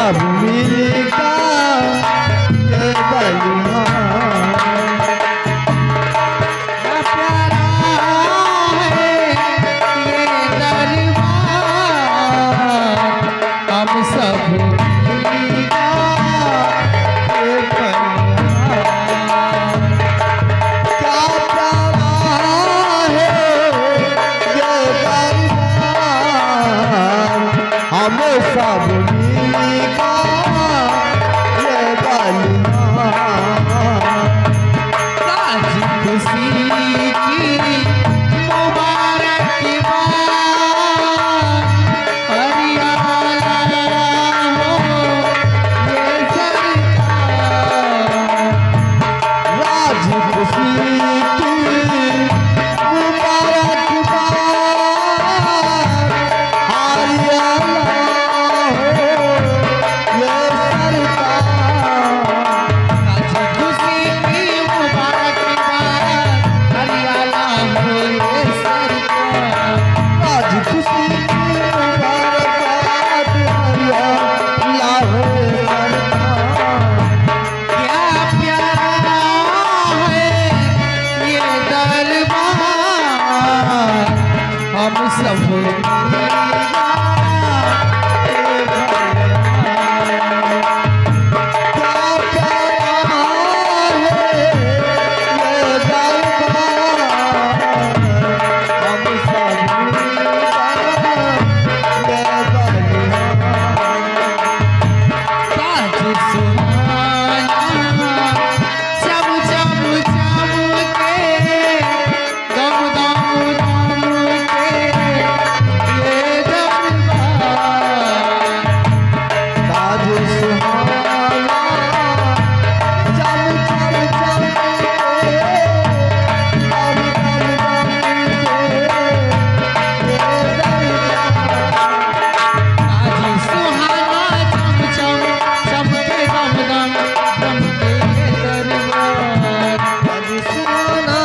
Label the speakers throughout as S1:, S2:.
S1: सब मिलका ये बलिहान प्यारा है ये दरबार हम सब मिलका ये बलिहान क्या प्यारा है ये दरबार हम सब मिलका ये बलिहान ताज खुशी की मुबारक बात हरियाणा हो ये सरकार राज खुशी की मुबारक बात हरियाणा हो ये सरकार राज खुशी की मुबारक बात हरियाणा हो ये सरकार राज खुशी की मुबारक बात हरियाणा हो ये सरकार क्या प्यारा है ये दरबार हम सब मिलका ये बलिहान क्या प्यारा है ये दरबार हम सब मिलका ये बलिहान ताज सुहाना चम चम चमके दम दम दमके ये दरबार ताज सुहाना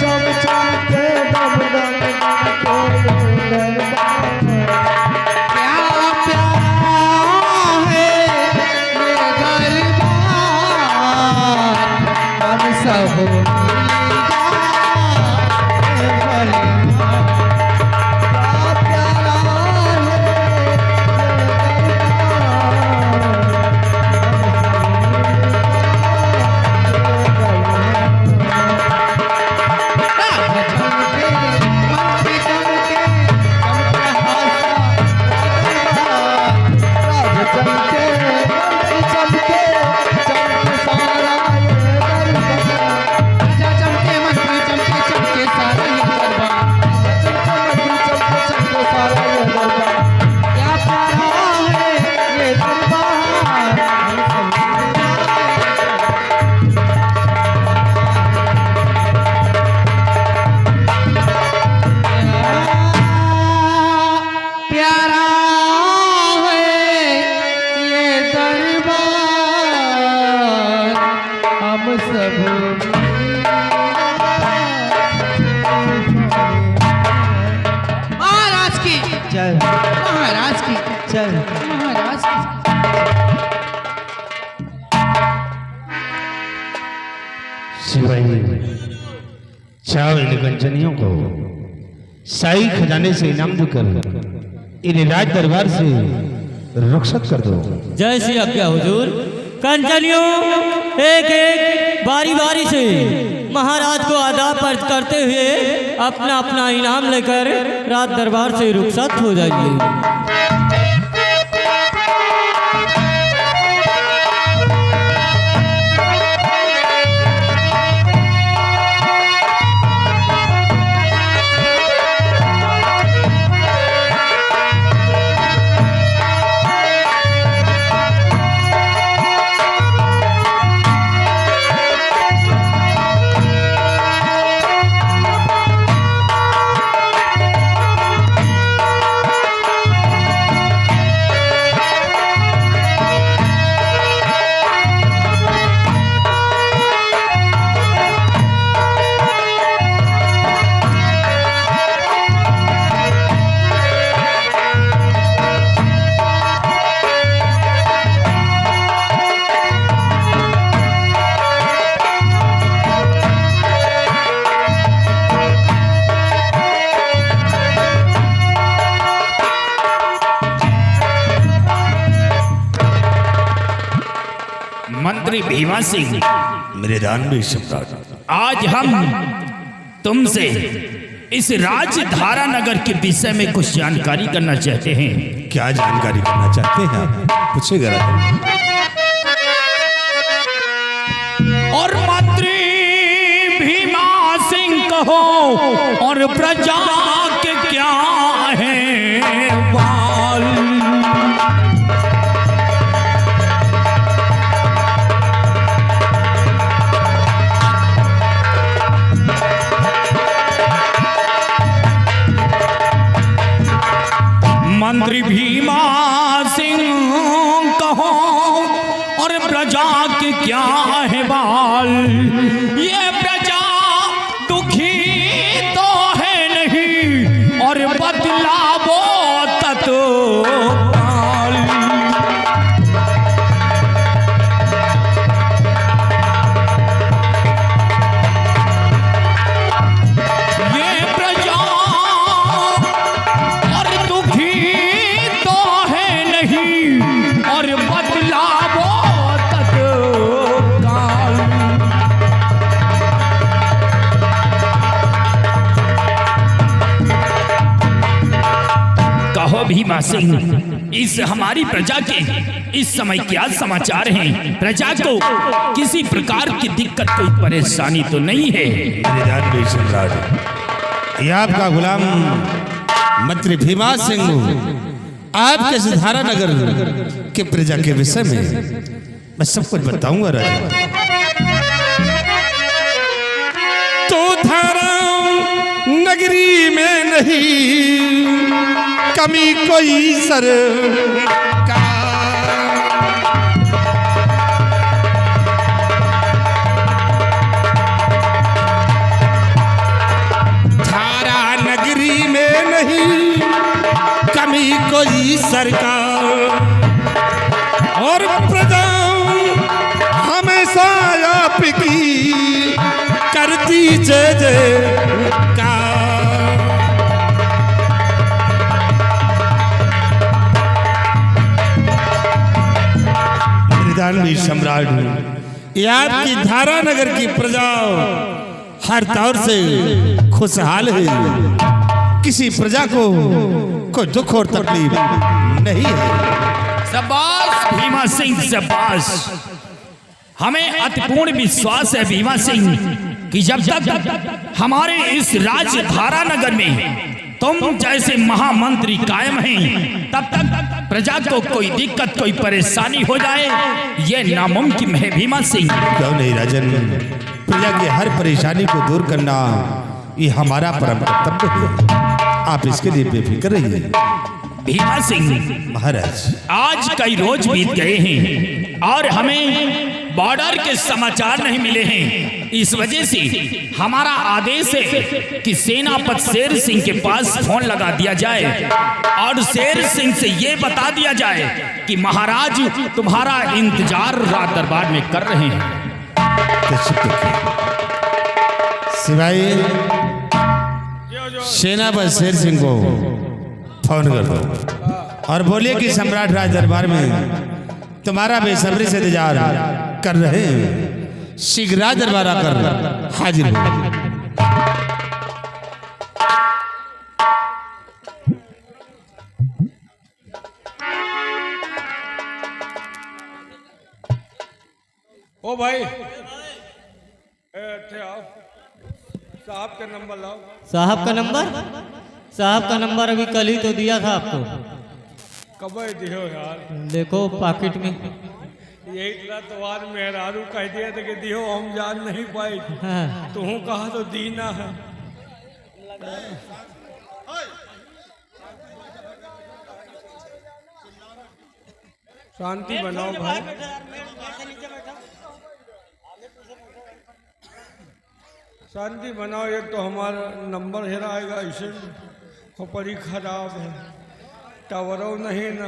S1: चम चम चमके दम दम दमके ये दरबार आज सुहाना चम चम चमके दम दम दमके ये दरबार आज सुहाना चम चम चमके दम दम दमके ये दरबार क्या प्यारा है ये दरबार हम सब मिलका ये बलिहान क्या प्यारा है ये प्यारा है ये दरबार हम सब महाराज की जय महाराज की जय महाराज की
S2: शिवाजी चाव इन कंचनियों को शाही खजाने से इनाम देकर इन्हें राज दरबार से रुखसत कर दो।
S3: जय श्री आज्ञा हुजूर। कंचनियों एक एक बारी बारी से महाराज को आदाब अर्ज करते हुए अपना अपना इनाम लेकर राज दरबार से रुखसत हो जाइए।
S4: मंत्री भीमा सिंह,
S2: मेरे दानवीर सम्राट,
S4: आज हम तुमसे इस राजधारा नगर के विषय में कुछ जानकारी करना चाहते हैं।
S2: क्या जानकारी करना चाहते हैं आप? पूछिएगा राजन।
S4: और मंत्री भीमा सिंह कहो और प्रजा के क्या है बाल। मंत्री भीमा सिंह कहो और प्रजा के क्या है बाल। ये प्रजा दुखी तो है नहीं और बदलावो तत्काल। ये प्रजा और दुखी तो है नहीं और बदलावो तत्काल। कहो भीमा सिंह, इस हमारी प्रजा के इस समय क्या समाचार हैं? प्रजा को किसी प्रकार की दिक्कत कोई परेशानी तो नहीं है?
S2: मेरे दानवीर सम्राट, ये आपका गुलाम मंत्री भीमा सिंह आपके सिधारा नगर के प्रजा के विषय में मैं सब कुछ बताऊंगा राजा। तो धारा नगरी में नहीं कमी कोई सर का। धारा नगरी में नहीं कमी कोई सरकार और प्रजा हमेशा आपकी करती जय जयकार। दानवीर सम्राट, ये आपकी धारा नगर की प्रजा हर तौर से खुशहाल है। किसी प्रजा को कोई दुख और तकलीफ नहीं है।
S4: शाबाश भीमा सिंह, शाबाश। हमें अतिपूर्ण विश्वास है भीमा सिंह कि जब तक हमारे इस राजधारा नगर में तुम जैसे महामंत्री कायम हैं, तब तक प्रजा को कोई दिक्कत कोई परेशानी हो जाए ये नामुमकिन है भीमा सिंह।
S2: क्यों नहीं राजन, प्रजा की हर परेशानी को दूर करना ये हमारा परम कर्तव्य है। आप इसके लिए बेफिक्र रहिए।
S4: भीमा सिंह
S2: महाराज,
S4: आज कई रोज बीत गए हैं और हमें बॉर्डर के समाचार नहीं मिले हैं। इस वजह से हमारा आदेश है कि सेनापति शेर सिंह के पास फोन लगा दिया जाए और शेर सिंह से ये बता दिया जाए कि महाराज तुम्हारा इंतजार राज दरबार में कर रहे हैं।
S2: सिवाय सेनापति शेर सिंह को फोन कर दो और बोलिए कि सम्राट राज दरबार में तुम्हारा बेसब्री से इंतजार कर रहे हैं। शीघ्र राज दरबार आकर हाजिर हो।
S5: ओ भाई, आओ, साहब का नंबर लाओ।
S3: साहब का नंबर? साहब का नंबर अभी कल ही तो दिया था आपको।
S5: कब दियो यार?
S3: देखो पॉकेट में।
S5: यही तरह तो आज मेहरारू कह दिया था कि दियो, हम जान नहीं पाए।
S3: हाँ।
S5: तू कहा तो दीना है। शांति बनाओ भाई। शांति बनाओ। एक तो हमारा नंबर हेराएगा इसे, खोपड़ी खराब है, टावरों नहीं ना,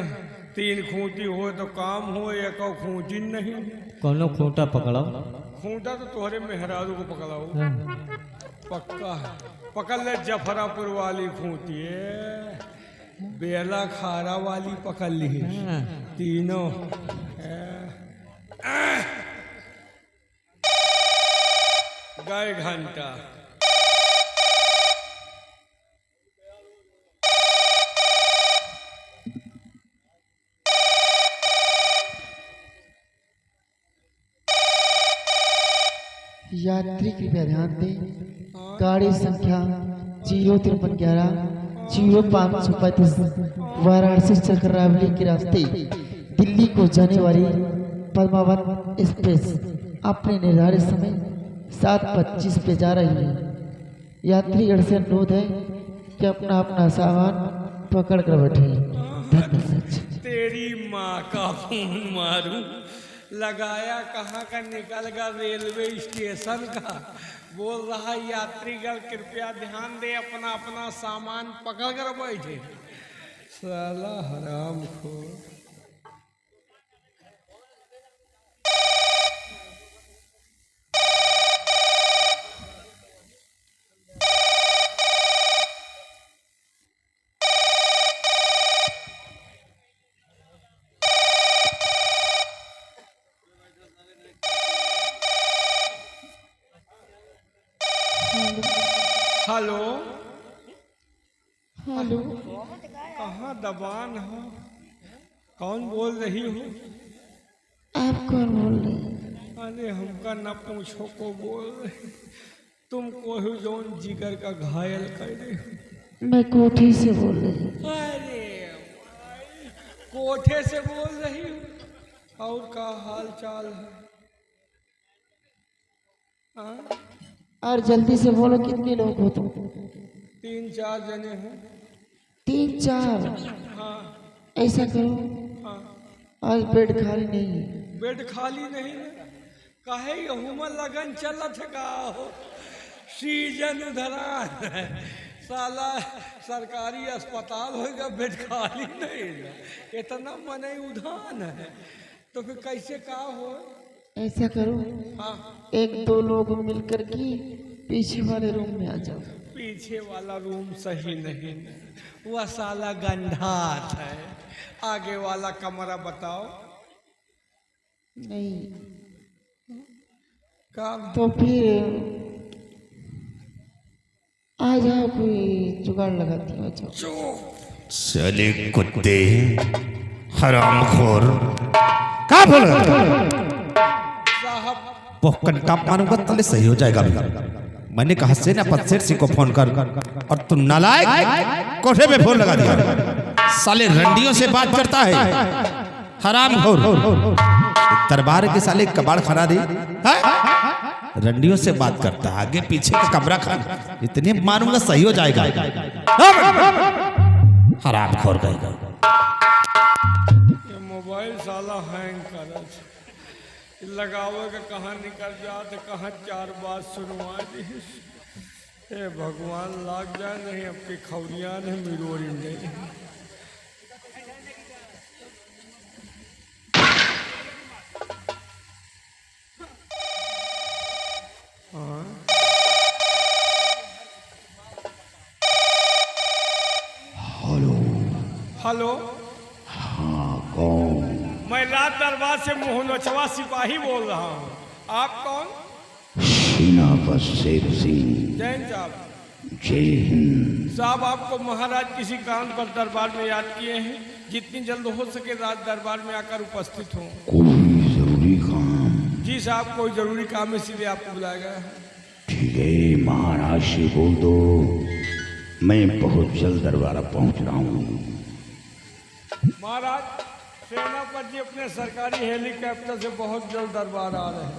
S5: 3 खूंटी हो तो काम हो, एक खूंटी नहीं।
S3: कोनो खूंटा पकड़ाओ।
S5: खूंटा तो तुम्हारे मेहरारू को पकड़ाओ। पक्का है, पकड़ ले। जफरापुर वाली खूंटी है, बेला खारा वाली पकड़ ली है, तीनों। कई घंटा?
S1: यात्री कृपया ध्यान दें, गाड़ी संख्या 05311 0535 वाराणसी चक्रावली के रास्ते दिल्ली को जाने वाली पद्मावत एक्सप्रेस अपने निर्धारित समय 7:25 पे जा रही है। यात्रीगण से अनुरोध है कि अपना अपना सामान पकड़ कर बैठे। धन्यवाद।
S5: तेरी माँ का फोन मारूं, लगाया कहाँ का निकल गया रेलवे स्टेशन का। बोल रहा यात्रीगण कृपया ध्यान दे, अपना अपना सामान पकड़ कर बैठे। साला हराम खोर। हेलो
S1: हेलो,
S5: कहाँ दबान हो? कौन बोल रही हो?
S1: आप कौन बोल रहे हैं?
S5: अरे हमका न पूछो को बोल रहे। तुम कोई जोन जिगर का घायल कर रहे हो।
S1: मैं कोठी से बोल रही हूँ।
S5: अरे भाई, कोठे से बोल रही हो? और का हाल चाल है? हाँ?
S1: और जल्दी से बोलो, कितने लोग हो तुम?
S5: 3-4 जने हो।
S1: 3-4?
S5: हाँ
S1: ऐसा करो,
S5: हाँ।
S1: आज बेड खाली नहीं है।
S5: बेड खाली नहीं है? काहे हुमर लगन चलत का हो? सीजन उधरान है। साला सरकारी अस्पताल होगा, बेड खाली नहीं है। इतना मने उधान है तो फिर कैसे का हो?
S1: ऐसा करो,
S5: हाँ
S1: 1-2 लोग मिलकर के पीछे वाले रूम में आ जाओ।
S5: पीछे वाला रूम सही नहीं, वह साला गंधात है। आगे वाला कमरा बताओ।
S1: नहीं
S5: का
S1: तो फिर आ जाओ, कोई जुगाड़ लगाती हो। जाओ।
S2: चले कुत्ते हरामखोर, क्या बोल रहे?
S5: साहब
S2: पोहकन टाप मारूंगा तले सही हो जाएगा अभी। मैंने कहा सेनापति सेठ सिंह को फोन कर, और तुम नालायक कोठे पे फोन लगा दिया। साले रंडियों से बात करता है, हरामखोर। दरबार के साले कबाड़ खाना दी, रंडियों से बात करता है, आगे पीछे का कमरा खाना। इतने मारूंगा सही हो जाएगा। हरामखोर कहेगा।
S5: ये मोबाइल साला हैंग कर लगावे के कहाँ निकल जाते, कहाँ 4 बात सुनवा दी। हे भगवान लाग जाए नहीं, अब की खौरियाँ ने मिरोरी नहीं। हाँ हेलो।
S6: हाँ कौन?
S5: मैं रात दरबार से मोहनचवा सिपाही बोल रहा हूँ। आप कौन?
S6: सेनापति शेर सिंह।
S5: जैन साहब।
S6: जय हिंद।
S5: साहब आपको महाराज किसी कारण पर दरबार में याद किए हैं, जितनी जल्द हो सके रात दरबार में आकर उपस्थित हों।
S6: कोई जरूरी काम?
S5: जी साहब कोई जरूरी काम है, इसीलिए आपको बुलाया गया है।
S6: ठीक है, महाराज से बोल दो मैं बहुत जल्द दरबार पहुंच रहा हूँ।
S5: महाराज सेनापति जी अपने सरकारी हेलीकॉप्टर से बहुत जल्द दरबार आ रहे हैं।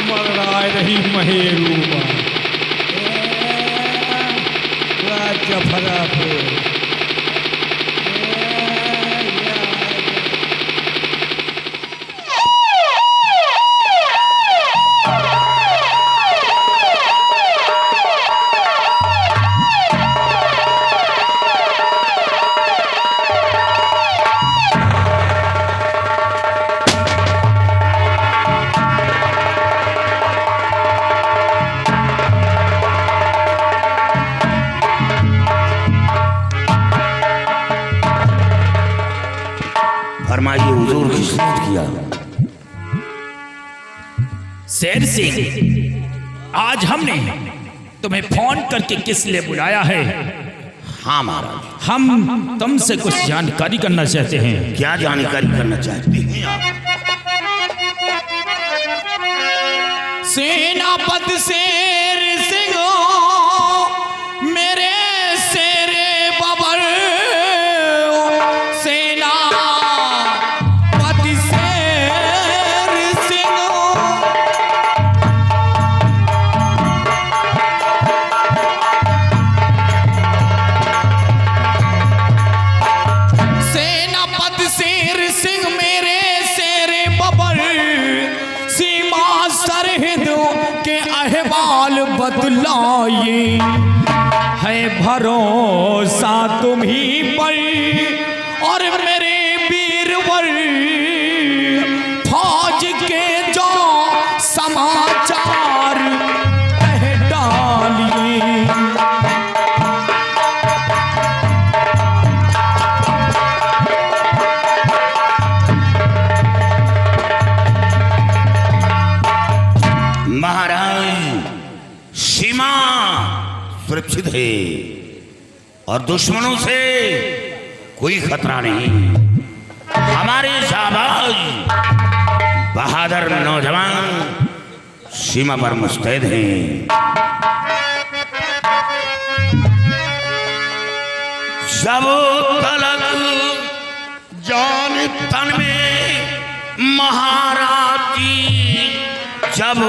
S5: वाह राय रही महेरूबा जफरापुर।
S6: फरमाइए हुजूर, किसने किया?
S4: शेर सिंह, आज हमने तुम्हें फोन करके किस लिए बुलाया है?
S6: हाँ महाराज।
S4: हम तुमसे कुछ जानकारी करना चाहते हैं।
S6: क्या जानकारी करना चाहते हैं आप?
S4: सेनापति शेर सिंह मेरे शेरे बबर, सेनापति शेर सिंह सेनापति शेर सिंह मेरे शेरे बबर, सीमा सरहद के अहवाल बतलाए, है भरोसा तुम्ही पर और मेरे वीरवर, फौज के जो समाचार कह डालिए।
S6: महाराज, सीमा सुरक्षित है और दुश्मनों से कोई खतरा नहीं। हमारे शाहबाज बहादुर नौजवान सीमा पर मुस्तैद हैं। जब तलक जान तन में महाराजी, जब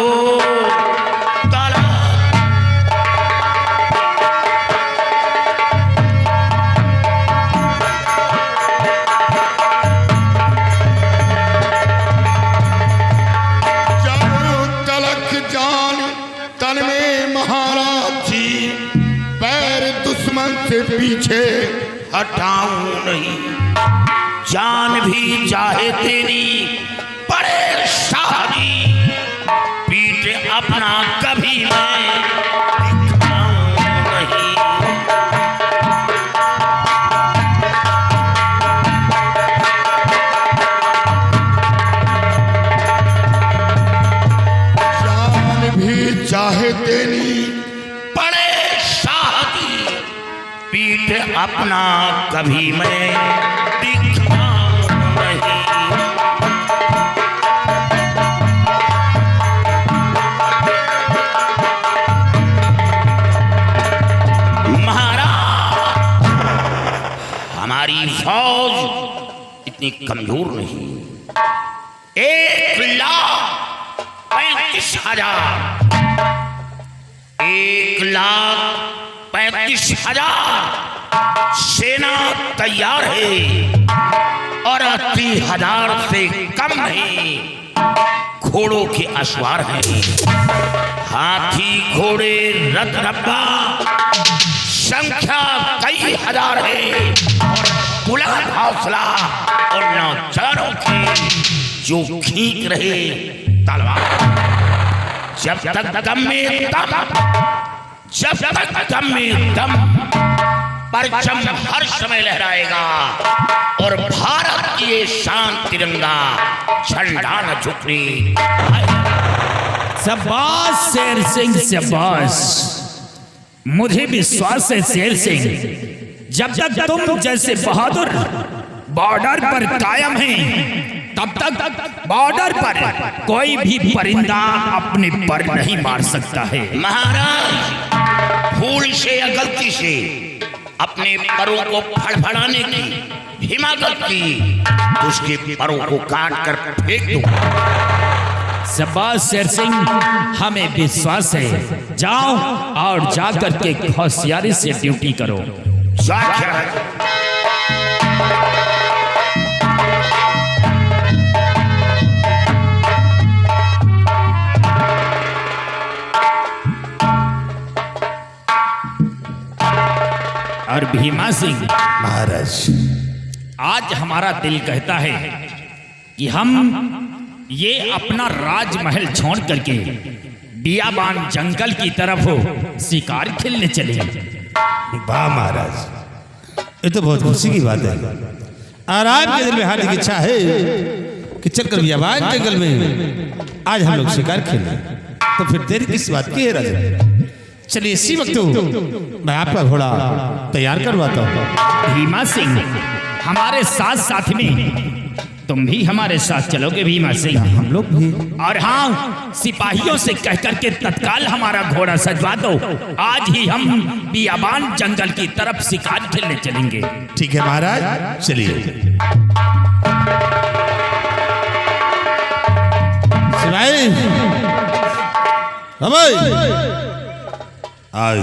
S6: पीछे हटाऊं नहीं, जान भी चाहे तेरी पड़े शादी, पीठ अपना कभी मैं दिखाऊं नहीं। जान भी चाहे तेरी पड़े शादी, पीठ अपना कभी मैं दिखाऊं नहीं। महाराज, हमारी फौज इतनी कमजोर नहीं। 1,35,000 1,35,000 सेना तैयार है और 80,000 से कम नहीं घोड़ों के अश्वार हैं। हाथी घोड़े रथ रब्बा संख्या कई हजार है और बुलंद हौसला और नौजवानों की जो खींच रहे तलवार। जब तक दम में दम, जब तक दम में दम, परचम हर समय लहराएगा और भारत की ये शान तिरंगा झंडा न झुकने।
S4: शाबाश शेर सिंह, शाबाश। मुझे विश्वास है शेर सिंह, जब तक तुम जैसे बहादुर बॉर्डर पर कायम हैं, तब तक बॉर्डर पर कोई भी परिंदा अपने पर नहीं मार सकता है।
S6: महाराज, भूल से या गलती से अपने परों को फड़फड़ाने की हिमाकत की, उसके परों को काट कर फेंक दो।
S4: शाबाश शेर सिंह, हमें विश्वास है। जाओ और जाकर के होशियारी से ड्यूटी करो। और भीमा सिंह
S6: महाराज,
S4: आज हमारा दिल कहता है कि हम ये अपना राजमहल छोड़ करके बियाबान जंगल की तरफ शिकार खेलने चले।
S2: वाह महाराज, ये तो बहुत खुशी की बात है। और आपके दिल में हारने की इच्छा है कि चलकर बियाबान जंगल में आज हम लोग शिकार खेलें, तो फिर देर किस बात की है राजा? चलिए इसी वक्त मैं आपका घोड़ा तैयार करवाता हूँ।
S4: भीमा सिंह, हमारे साथ साथ में तुम भी हमारे साथ चलोगे भीमा सिंह?
S2: हम लोग भी।
S4: और हाँ, सिपाहियों से कह करके तत्काल हमारा घोड़ा सजवा दो। आज ही हम बियाबान जंगल की तरफ शिकार खेलने चलेंगे।
S2: ठीक है महाराज, चलिए।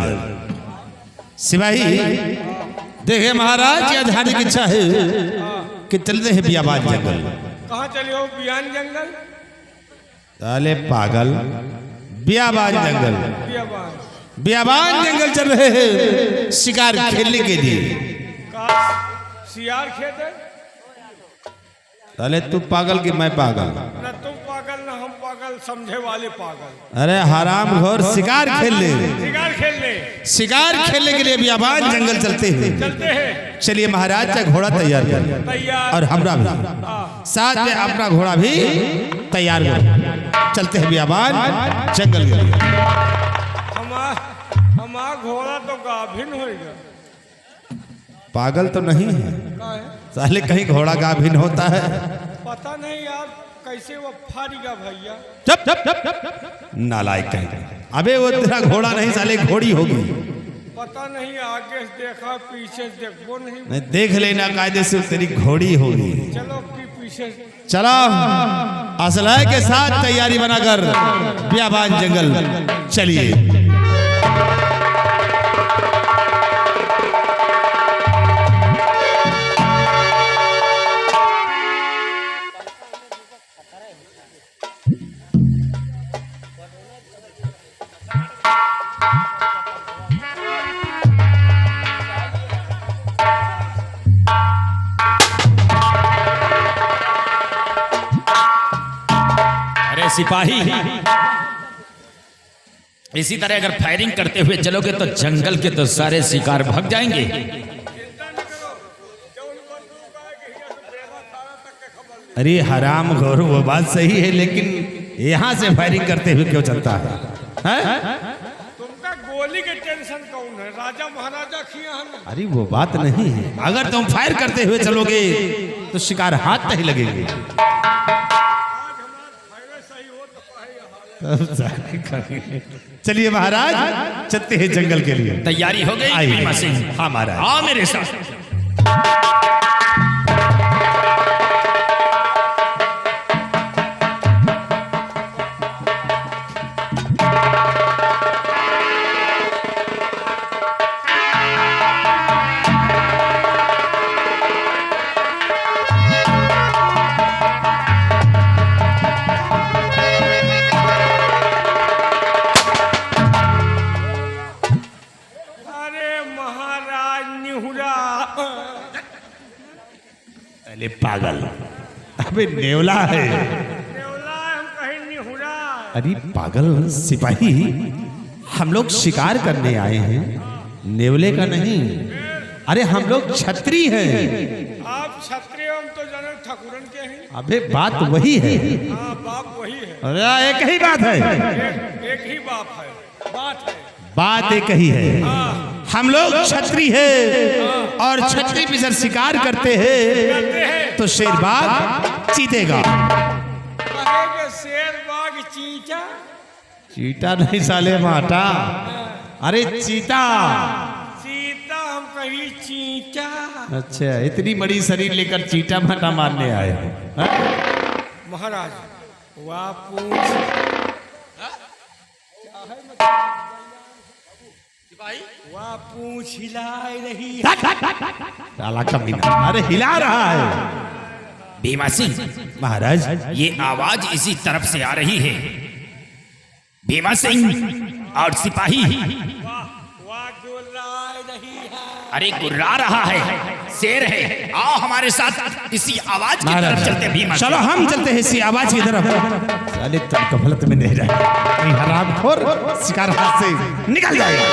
S2: सिपाही, सिपाही देखे महाराज, यह ध्यान की इच्छा है कि चलते हैं बियाबान जंगल।
S5: कहाँ चले हो? बियान जंगल?
S2: अरे पागल, बियाबान जंगल,
S5: बियाबान।
S2: बियाबान जंगल चल रहे हैं शिकार खेलने के लिए।
S5: सियार खेते?
S2: अरे तू पागल कि मैं पागल?
S5: न तुम पागल न हम पागल, समझे वाले पागल।
S2: अरे हराम घोर, शिकार खेलने,
S5: शिकार खेलने,
S2: शिकार खेलने के लिए बियाबान जंगल चलते हैं।
S5: चलते हैं।
S2: चलिए महाराज का घोड़ा तैयार करिए,
S5: तैयार।
S2: और हमरा भी साथ में अपना घोड़ा भी तैयार करो। चलते हैं बियाबान जंगल के लिए।
S5: हमारा घोड़ा तो गाभिन होएगा।
S2: पागल तो नहीं है साले, कहीं घोड़ा गाभिन होता है?
S5: पता नहीं यार, कैसे वो फाड़ेगा भैया।
S2: चुप चुप चुप चुप, नालायक कहीं। अबे वो तेरा घोड़ा नहीं साले, घोड़ी होगी।
S5: पता नहीं, आगे से देखा पीछे से देखो नहीं।
S2: देख लेना कायदे से, तेरी घोड़ी होगी।
S5: चलो कि पीछे
S2: चला असलहे के साथ तैयारी बनाकर बियाबान जंगल चलिए।
S4: सिपाही, इसी तरह अगर फायरिंग करते हुए चलोगे तो जंगल के तो सारे शिकार भाग जाएंगे।
S2: अरे हराम घोर, वो बात सही है, लेकिन यहाँ से फायरिंग करते हुए क्यों चलता है?
S5: तुमका गोली के टेंशन कौन है? राजा महाराजा किया है।
S2: अरे वो बात नहीं है, अगर तुम फायर करते हुए चलोगे तो शिकार हाथ नहीं लगेंगे। चलिए महाराज, चलते हैं जंगल के लिए।
S4: तैयारी हो गई भीमा सिंह?
S2: हाँ महाराज।
S4: आओ मेरे साथ।
S2: अरे पागल, अबे नेवला है।
S5: नेवला हम कहीं निहुरा।
S2: अरे पागल सिपाही, हम लोग शिकार करने आए हैं, नेवले का नहीं। अरे हम लोग छत्री हैं।
S5: आप छत्री, हम तो जनक ठाकुरन के हैं।
S2: अबे बात वही है।
S5: हाँ, बाप वही है।
S2: अरे एक ही बात है।
S5: एक ही बाप है, बात है।
S2: बात एक ही है। हम लोग छत्री है, और छत्री पे जब शिकार करते हैं तो शेर बाघ चीतेगा।
S5: कहेंगे शेर बाघ चीता?
S2: चीता नहीं साले माटा, अरे चीता।
S5: चीता हम कहीं चीता।
S2: अच्छा, इतनी बड़ी शरीर लेकर चीटा माटा मारने आए हो?
S5: महाराज वाह पूछ वाह पूछ हिलाए रही है।
S2: साला कमीना, अरे हिला रहा है।
S4: भीमा सिंह
S2: महाराज,
S4: ये आवाज इसी तरफ से आ रही है। भीमा सिंह और सिपाही,
S5: वाह गुर्राए रही है।
S4: अरे गुर्रा रहा है, शेर है। आओ हमारे साथ इसी आवाज की तरफ चलते भीमा।
S2: चलो हम चलते हैं इसी आवाज की तरफ। साले तन कफलत में नहीं जाए, कहीं हरामखोर शिकार हाथ से निकल जाएगा।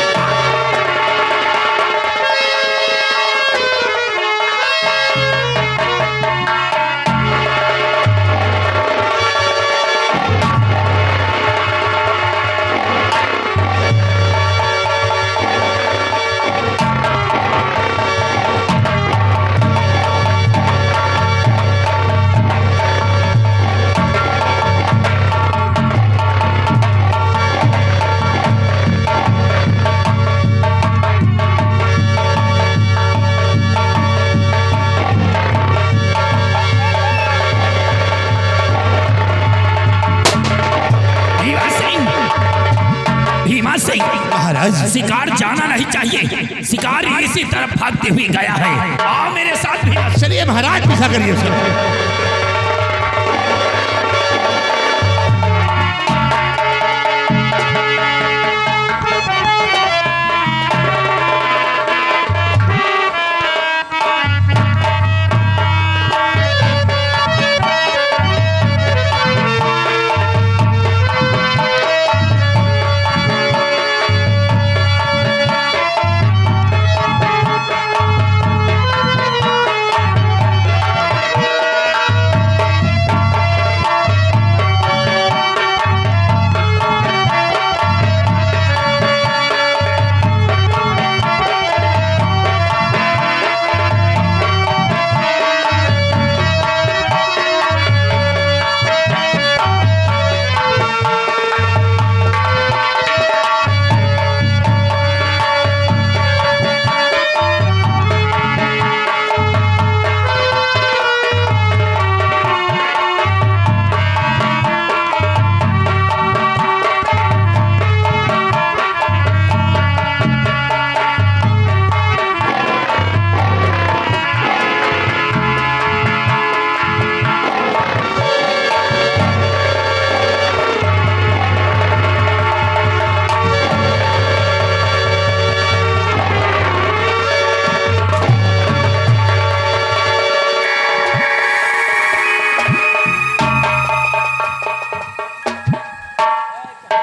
S4: महाराज शिकार जाना नहीं चाहिए, शिकार इसी तरफ भागते हुए गया है। आओ मेरे साथ भी।
S2: चलिए महाराज, पीछा करिए उसे।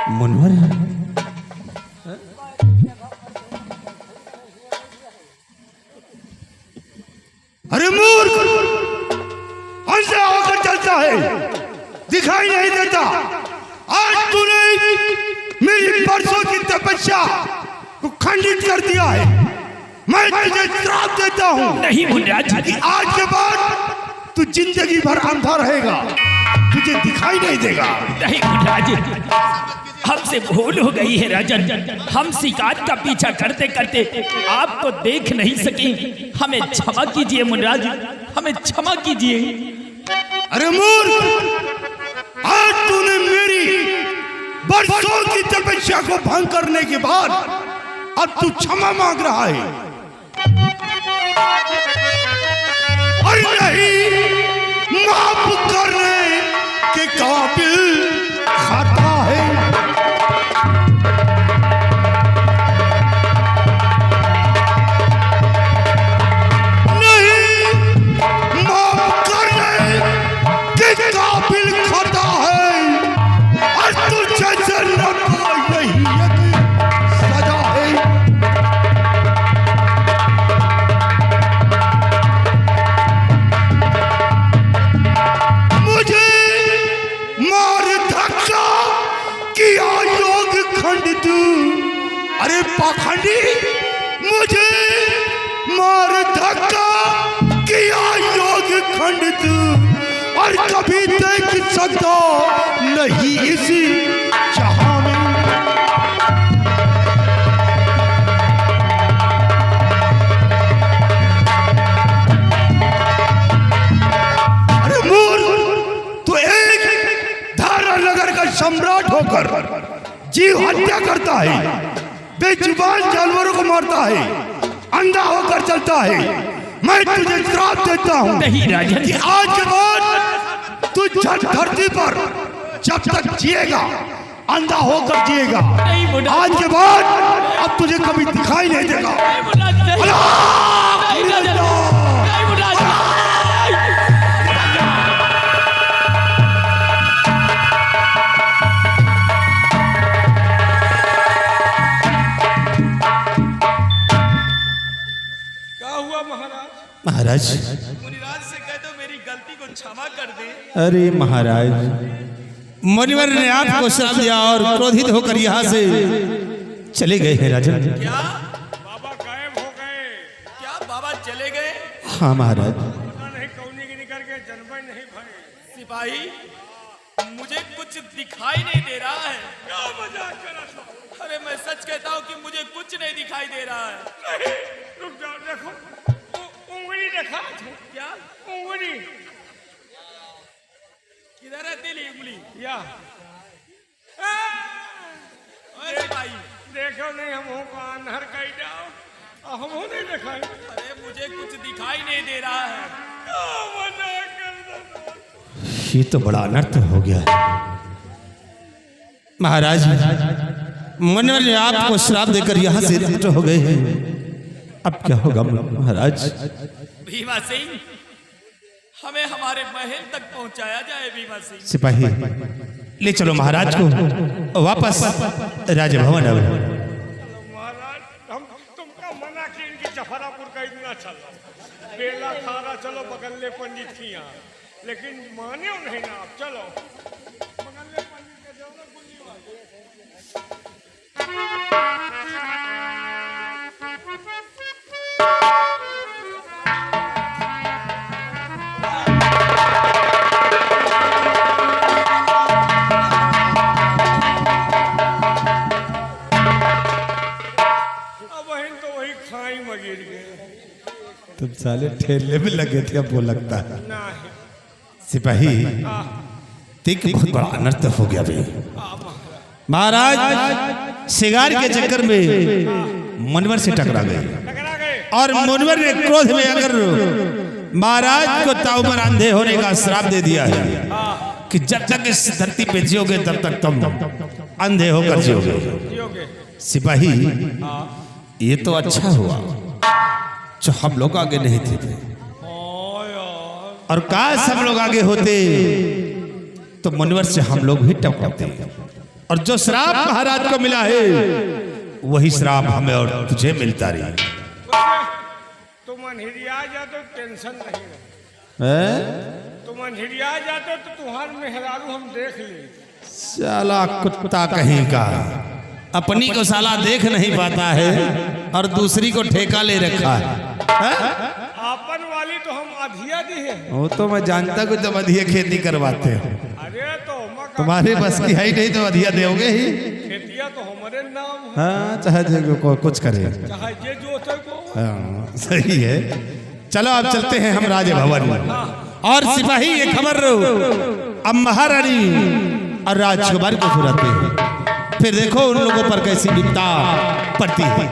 S2: मुनवर,
S7: अरे मूर्ख, अंधा होकर चलता है, दिखाई नहीं देता। आज तूने मेरी परसों की तपस्या को खंडित कर दिया है। मैं तुझे श्राप देता हूँ
S4: नहीं मुनिराज
S7: कि आज के बाद तू जिंदगी भर अंधा रहेगा, तुझे दिखाई नहीं देगा।
S4: नहीं मुनिराज, हमसे भूल हो गई है राजन। हम शिकार का पीछा करते करते आपको देख नहीं सके, हमें क्षमा कीजिए मुनिराज, हमें क्षमा कीजिए।
S7: अरे मूर्ख, आज तूने मेरी बरसों की तपस्या को भंग करने के बाद अब तू क्षमा मांग रहा है। अरे नहीं, माफ करने के काबिल खाता है। काबिल खाता है और तुझे जन्नत नहीं सजा है। मुझे मार धक्का किया योग खंडित। अरे पाखंडी, मुझे मार धक्का किया योग खंडित और कभी देख सकता नहीं इसी जहां में। अरे मूर्ख, तू एक धारा नगर का सम्राट होकर जीव हत्या करता है, बेजुबान जानवरों को मारता है, अंधा होकर चलता है। मैं तुझे श्राप देता हूँ
S4: नहीं राजन
S7: कि आज के बाद तू धरती पर जब तक जिएगा अंधा होकर जिएगा। आज के बाद अब तुझे कभी दिखाई नहीं देगा।
S5: क्या हुआ महाराज?
S2: महाराज,
S5: मुनिराज से कह दो मेरी गलती को क्षमा कर दे।
S2: अरे महाराज, मुनिवर ने आपको श्राप दिया और क्रोधित होकर यहाँ से चले गए हैं राजन।
S5: क्या बाबा गायब हो गए? क्या बाबा चले गए?
S2: हाँ महाराज।
S5: पता नहीं कौनी गिनी करके जन्म नहीं भाई।
S8: सिपाही, मुझे कुछ दिखाई नहीं दे रहा है।
S5: क्या मजाक कर रहा?
S8: अरे मैं सच कहता हूँ कि मुझे कुछ नहीं दिखाई दे रहा है।
S5: नहीं, रुक जाओ, देखो उंगली देखा?
S8: क्या
S5: उंगली
S8: किधर है? तेरी उंगली
S5: या
S8: अरे सिपाही,
S5: देखो नहीं हम का अनहर कही जाओ हम नहीं दिखाई।
S8: अरे मुझे कुछ दिखाई नहीं दे रहा है।
S2: ये तो बड़ा अनर्थ हो गया है महाराज। मुनिवर ने आपको श्राप देकर यहाँ से नष्ट हो गए हैं। अब क्या होगा महाराज?
S8: भीमा सिंह, हमें हमारे महल तक पहुंचाया जाए। भीमा सिंह,
S2: सिपाही ले चलो महाराज को वापस राजभवन।
S5: महाराज हम तुमका मना कि इनकी जफरापुर का इतना चलो बेला खारा चलो बगल्ले पंडित की यहाँ, लेकिन माने नहीं ना आप। चलो बगल्ले पंडित के जाओ ना गुल्ली वाले।
S2: तुम साले ठेले में लगे थे अब वो लगता है।
S5: नहीं
S2: सिपाही ठीक बहुत बड़ा अनर्थ हो गया भाई। महाराज शिकार के चक्कर में मुनिवर से टकरा गए और मुनिवर ने क्रोध में अगर महाराज को ताउमर अंधे होने का श्राप दे दिया है कि जब तक इस धरती पे जियोगे तब तक तुम अंधे होकर जियोगे। सिपाही ये तो अच्छा हुआ जो हम लोग आगे नहीं थे और काश हम लोग आगे होते तो मुनिवर से हम लोग भी टकराते और जो श्राप महाराज को मिला है वही श्राप हमें और तुझे मिलता रही।
S5: तुम अंधेरिया जाते टेंशन नहीं
S2: है?
S5: तुम अंधेरिया जाते तो तुम्हार मेहरारू हम देख ले।
S2: साला कुत्ता कहीं का अपनी को साला देख नहीं पाता है और दूसरी को ठेका ले रखा है।
S5: आपन वाली तो हम अधिया दी है।
S2: वो तो मैं जानता कि तुम अधिया खेती करवाते हो।
S5: अरे तो
S2: तुम्हारे बस की है ही नहीं तो अधिया दोगे ही।
S5: खेतिया तो हमारे नाम है।
S2: हाँ चाहे जो कुछ करे
S5: चाहे ये जोते को।
S2: हाँ सही है। चलो अब चलते हैं हम राजभवन में और सिपाही ये खबर अब महारानी और राजकुमार को सुनाते हैं। फिर देखो उन लोगों पर कैसी विपदा पड़ती है।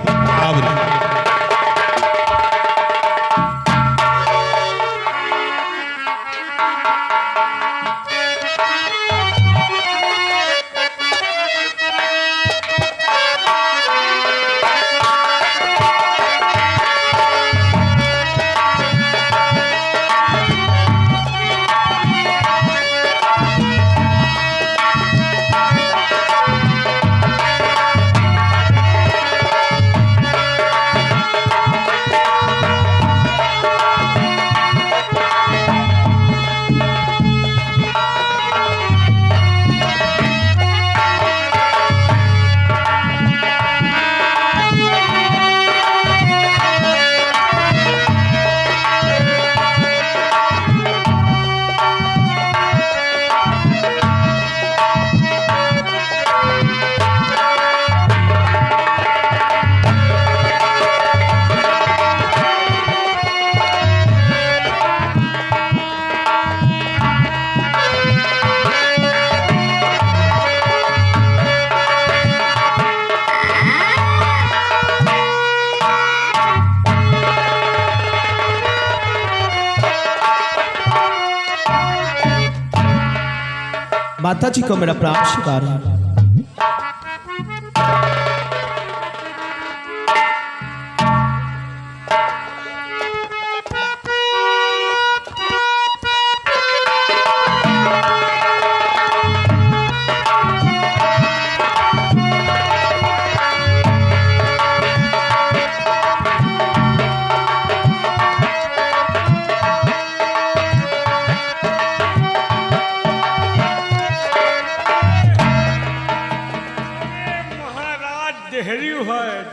S9: माता जी को मेरा प्रणाम स्वीकार है।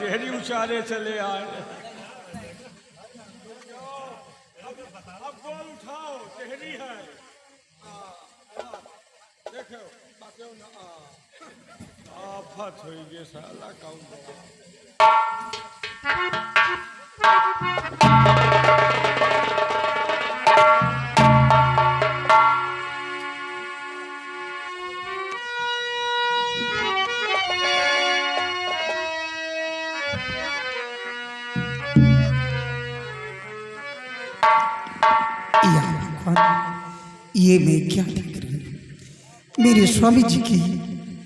S5: देहरी उचारे चले आए। अब गोल उठाओ, देहरी है। देखो आफत हो गई साला
S10: भगवान, ये मैं क्या देख रही हूँ? मेरे स्वामी जी की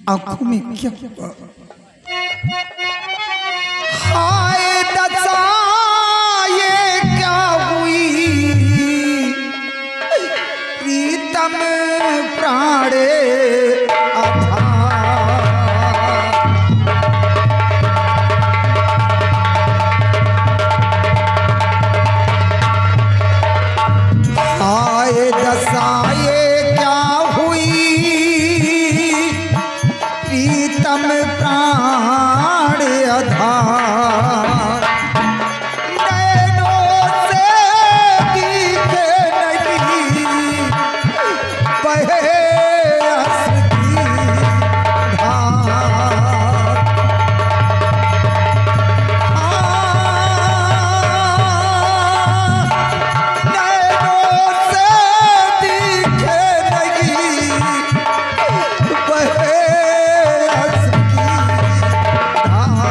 S10: आंखों में क्या हुआ? हाय दशा ये क्या हुई, प्रीतम प्राणे आधार। हाय दशा ये क्या हुई, प्रीतम प्राण आधार। नैनों से दिखे नहीं, बहे अश्रु की धार। नैनों से दिखे नहीं, बहे अश्रु की धार।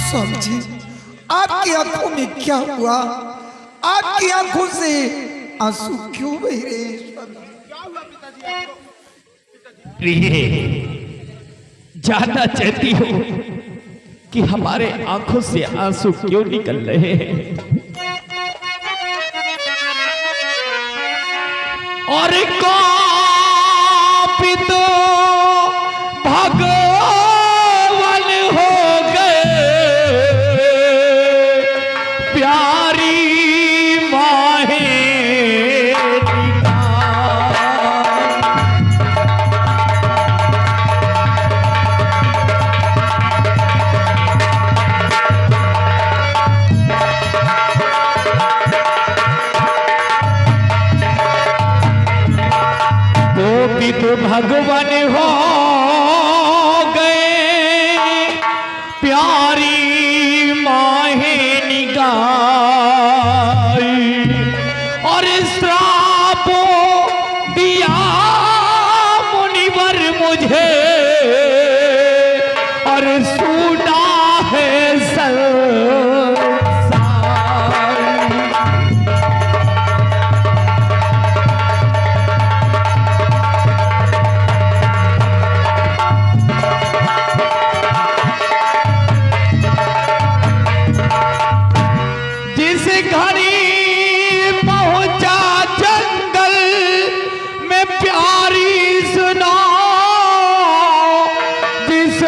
S10: स्वामी जी, आपकी आंखों में क्या हुआ? आपकी आंखों से आंसू क्यों बह रहे हैं स्वामी?
S8: प्रिय, जानना चाहती हूँ कि हमारे आंखों से आंसू क्यों निकल रहे हैं? और कांपित भगवान हो गए, प्यारी माहे भगवान हो गए, प्यारी माहे निगाई। और श्राप दिया मुनिवर मुझे, और सूना है संसार। जिस घड़ी पहुंचा जंगल में प्यारी सुना, जिस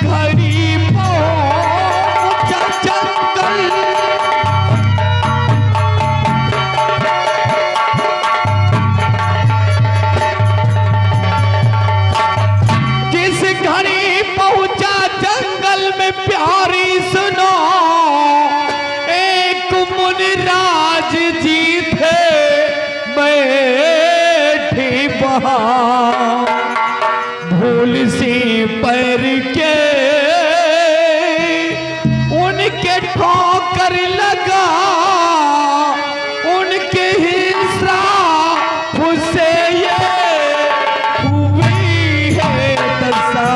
S8: घड़ी पहुंचा जंगल, जिस घड़ी पहुंचा जंगल में प्यारी सुना, मुनिराज जी थे बैठे वहाँ, भूल से पैर के उनके ठोकर लगा, उनके हिसाब से ये हुई है दशा।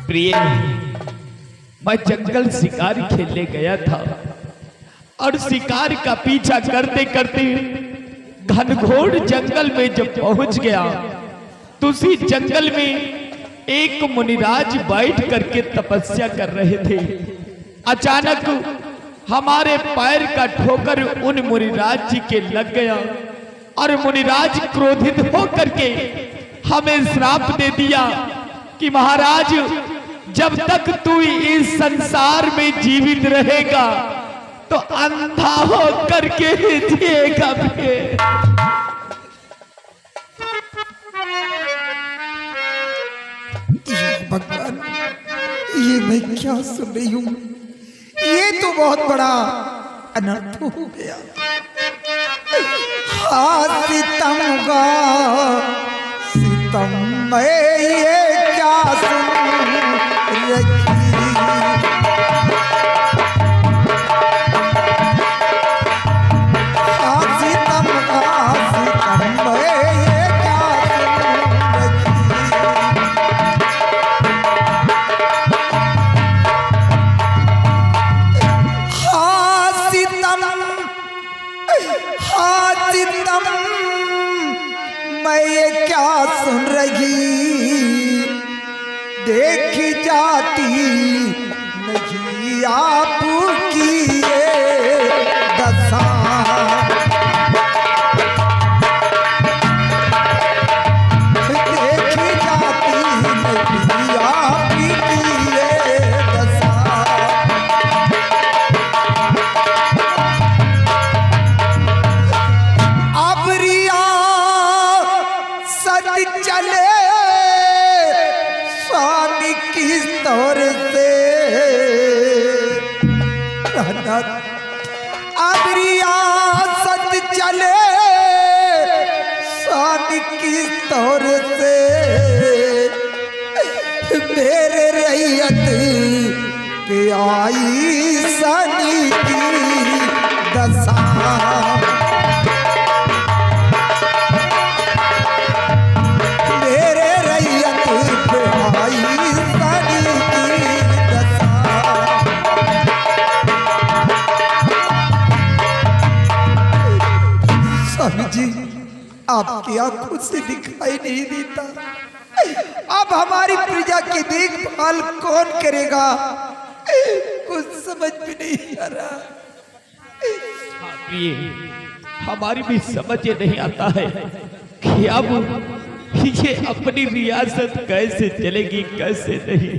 S8: प्रिय, मैं जंगल शिकार खेलने गया था और शिकार का पीछा करते करते घनघोर जंगल में जब पहुंच गया तो उसी जंगल में एक मुनिराज बैठ करके तपस्या कर रहे थे। अचानक हमारे पैर का ठोकर उन मुनिराज जी के लग गया और मुनिराज क्रोधित होकर के हमें श्राप दे दिया कि महाराज, जब तक तू इस संसार में जीवित रहेगा तो अंधा हो करके ही जिएगा।
S10: भगवान, ये मैं क्या सुन रही हूँ? ये तो बहुत बड़ा अनर्थ हो गया। हाँ सितम गा सितम, मैं ये क्या सुन रही? हाँ सितम मैं ये क्या सुन रही, देखी जाती नहीं आपकी ये दशा। देखी जाती नहीं आपकी ये दशा। अब रियासत चले स्वामी किस तौर से, अब रियासत चले स्वामी किस तौर से, मेरे रैयत पे आई सनी की दशा। मेरे रैयत पे आई सनी की दशा। स्वामी जी आपकी आंखों से दिखाई नहीं देता, अब हमारी प्रजा की देखभाल कौन करेगा, कुछ समझ में नहीं आ रहा।
S8: प्रिय, हमारी भी समझ ये नहीं आता है कि अब ये अपनी रियासत कैसे चलेगी कैसे नहीं।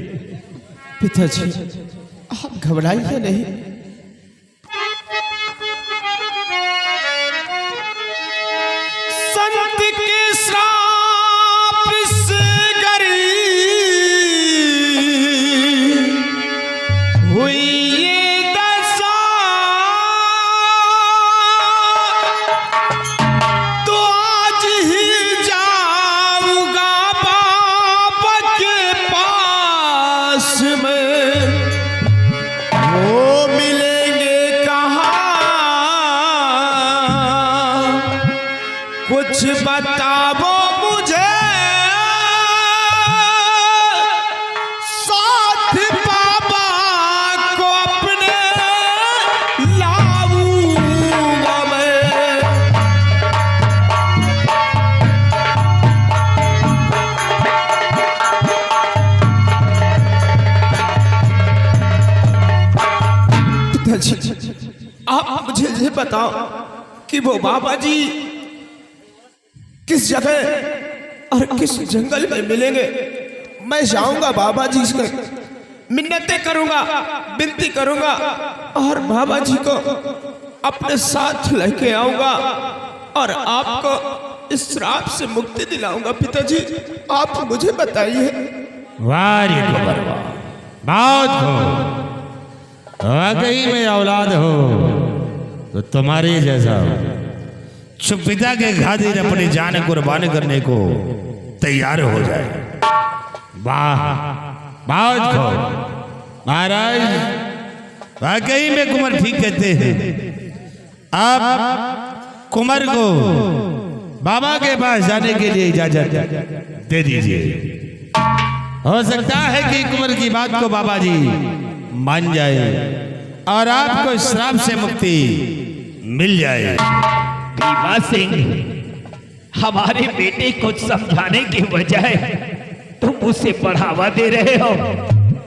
S9: पिताजी आप घबराइए नहीं,
S7: संत के श्राप से गरीब हुई ये दशा, तो आज ही जाऊंगा बाबा के पास में, वो मिलेंगे कहाँ, कुछ बताओ मुझे, साथ बाबा को अपने लाऊंगा मैं।
S9: पिताजी आप मुझे ये बताओ कि वो बाबा जी किस जगह और किस जंगल में मिलेंगे। मैं जाऊंगा बाबा जी से मिन्नतें करूंगा, विनती करूंगा और बाबा जी को अपने साथ लेके आऊंगा और आपको इस श्राप से मुक्ति दिलाऊंगा। पिताजी आप मुझे बताइए।
S2: वाह रे कुंवर वाह, बहुत हो, वाकई में औलाद हो तो तुम्हारे जैसा हो, जो पिता के खातिर अपनी जान कुर्बान करने को तैयार हो जाए। वाह बहुत हो महाराज, वाकई में कुंवर ठीक कहते हैं। आप कुंवर को बाबा के पास जाने के लिए इजाजत दे दीजिए। हो सकता है कि कुंवर की बात को बाबा जी मान जाए और आपको इस श्राप से मुक्ति मिल जाए।
S8: भीमा सिंह, हमारे बेटे को समझाने के बजाय तुम उसे बढ़ावा दे रहे हो,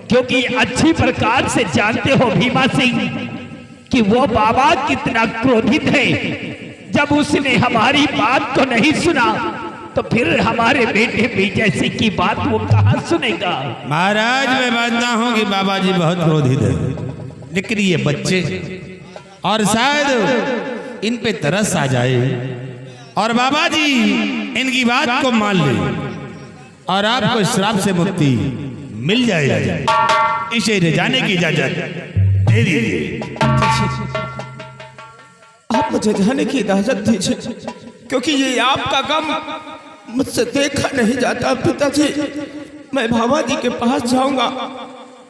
S8: क्योंकि अच्छी प्रकार से जानते हो भीमा सिंह कि वो बाबा कितना क्रोधित है। जब उसने हमारी बात को नहीं सुना तो फिर हमारे बेटे भी जैसे की बात वो कहाँ सुनेगा।
S2: महाराज मैं मानता हूँ कि बाबा जी बहुत क्रोधित है, लेकिन ये बच्चे और शायद इन पे तरस आ जाए और बाबा जी इनकी बात को मान ले और आपको श्राप से मुक्ति मिल जाएगी। इसे ले जाने की इजाजत दे दीजिए।
S9: आप मुझे जाने की इजाजत दीजिए, क्योंकि ये आपका गम मुझसे देखा नहीं जाता। पिताजी मैं बाबा जी के पास जाऊंगा,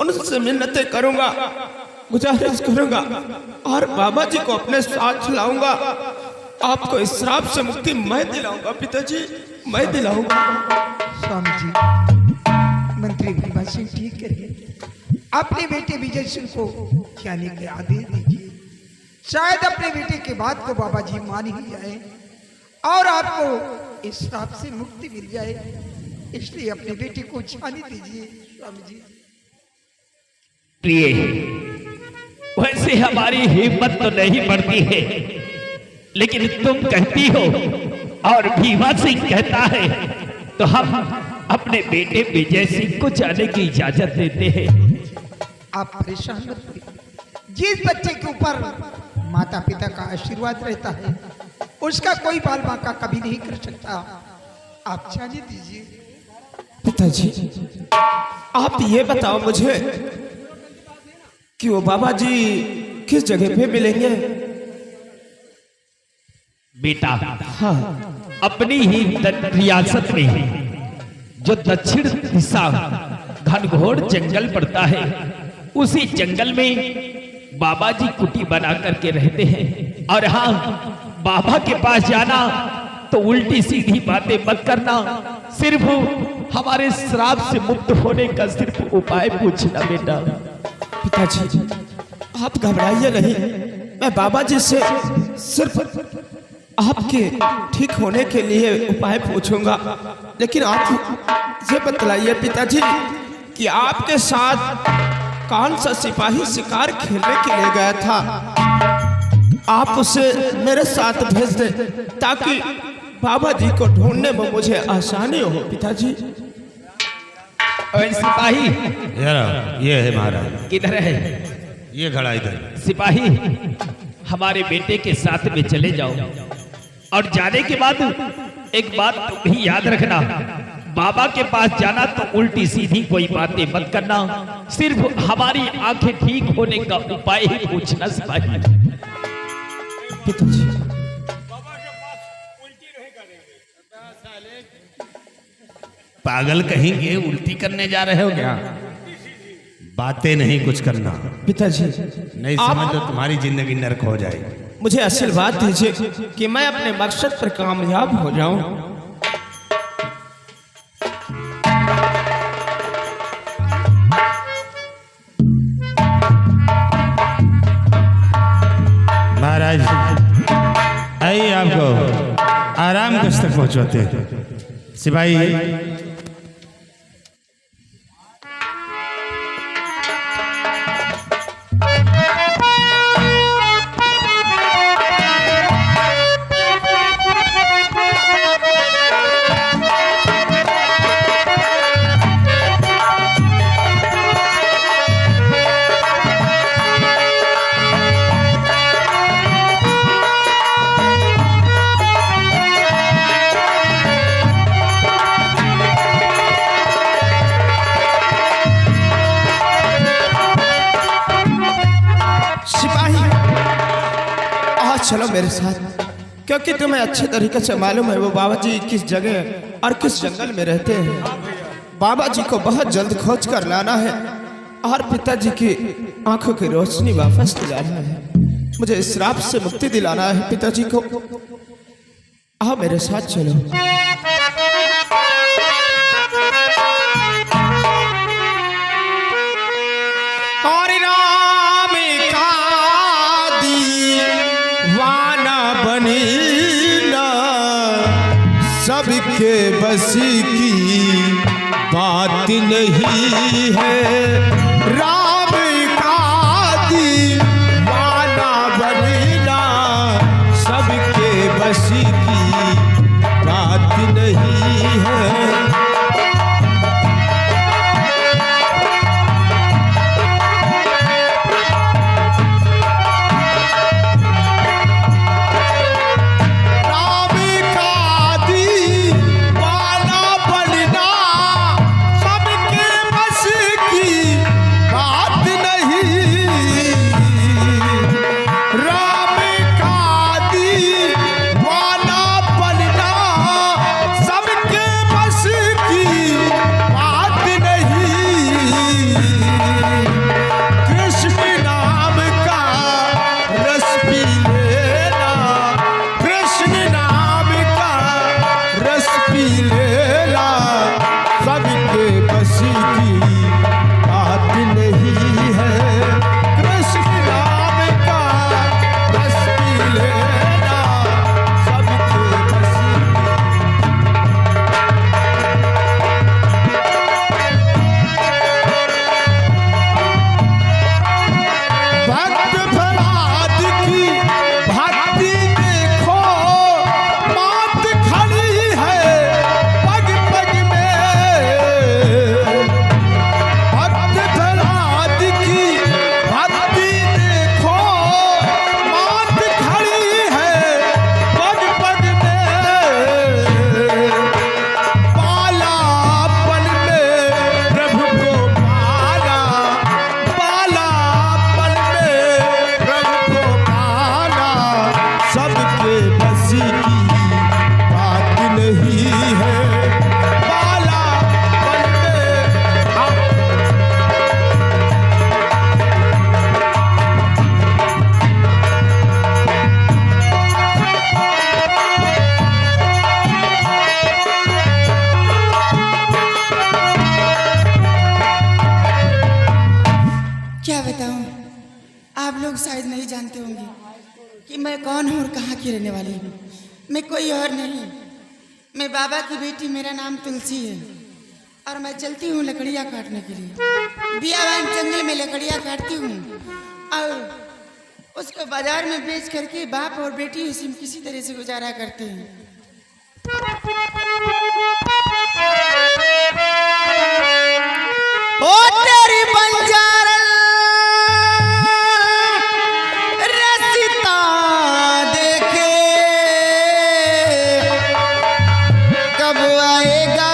S9: उनसे मिन्नतें करूंगा, गुजारिश करूंगा और बाबा जी को अपने साथ लाऊंगा। आपको इस श्राप से मुक्ति मैं दिलाऊंगा। पिताजी मैं दिलाऊंगा।
S10: स्वामी जी, मंत्री भीमा सिंह ठीक करिए, अपने बेटे विजय सिंह को जाने के आदेश दीजिए। शायद अपने बेटे की बात को बाबा जी मान ही जाए और आपको इस श्राप से मुक्ति मिल जाए, इसलिए अपने बेटे को जाने दीजिए स्वामी जी।
S8: प्रिय, वैसे हमारी हिम्मत तो नहीं बढ़ती है, लेकिन तुम कहती हो और भीमा सिंह कहता है तो हम अपने बेटे विजय सिंह को जाने की इजाजत देते हैं।
S10: आप परेशान मत होइए। जिस बच्चे के ऊपर माता पिता का आशीर्वाद रहता है उसका कोई बाल बांका कभी नहीं कर सकता। आप जाने दीजिए।
S9: पिताजी, आप ये बताओ मुझे कि वो बाबा जी किस जगह पे मिलेंगे?
S8: बेटा, हाँ, अपनी ही रियासत में जो दक्षिण दिशा घनघोर जंगल पड़ता है, उसी जंगल में बाबा जी कुटी बना करके रहते हैं। और हाँ, बाबा के पास जाना तो उल्टी सीधी बातें मत करना, सिर्फ हमारे श्राप से मुक्त होने का सिर्फ उपाय पूछना बेटा।
S9: पिताजी, आप घबराइए नहीं, मैं बाबा जी से सिर्फ आपके ठीक होने के लिए उपाय पूछूंगा। लेकिन आप ये बतलाइए पिताजी कि आपके साथ कौन सा सिपाही शिकार खेलने के लिए गया था? आप उसे मेरे साथ भेज दें ताकि बाबा जी को ढूंढने में मुझे आसानी हो। पिताजी,
S8: सिपाही
S2: ये है महाराज,
S8: किधर है?
S2: ये खड़ा इधर।
S8: सिपाही, हमारे बेटे के साथ में चले जाओ और जाने के बाद एक बात तुम भी याद रखना, बाबा के पास जाना तो उल्टी सीधी कोई बातें मत करना, सिर्फ हमारी आंखें ठीक होने का उपाय ही पूछना सिपाही।
S9: पिताजी,
S2: पागल कहेंगे, उल्टी करने जा रहे हो क्या? बातें नहीं कुछ करना।
S9: पिताजी,
S2: नहीं समझ तो तुम्हारी जिंदगी नरक हो जाएगी।
S9: मुझे आशीर्वाद दीजिए कि मैं अपने मकसद पर कामयाब हो जाऊं।
S2: महाराज, आइए आपको आराम कश तक पहुंचवाते हैं। सिपाही,
S9: चलो मेरे साथ, क्योंकि तुम्हें अच्छे तरीके से मालूम है वो बाबा जी किस जगह और किस जंगल में रहते हैं। बाबा जी को बहुत जल्द खोज कर लाना है और पिताजी की आंखों की रोशनी वापस दिलाना है। मुझे इस श्राप से मुक्ति दिलाना है पिताजी को। आओ मेरे साथ चलो। और राम का दीवाना बनी ना, सबके बस की बात नहीं है। राम का दीवाना बनना सबके बस की बात नहीं है।
S11: की रहने वाली हूँ। मैं कोई और नहीं, मैं बाबा की बेटी, मेरा नाम तुलसी है और मैं चलती हूँ लकड़ियाँ काटने के लिए। बियावान जंगल में लकड़ियाँ काटती हूँ और उसको बाजार में बेच करके बाप और बेटी उसी किसी तरह से गुजारा करते हैं। ओ तेरी बंजारा रसिता देखे कब आएगा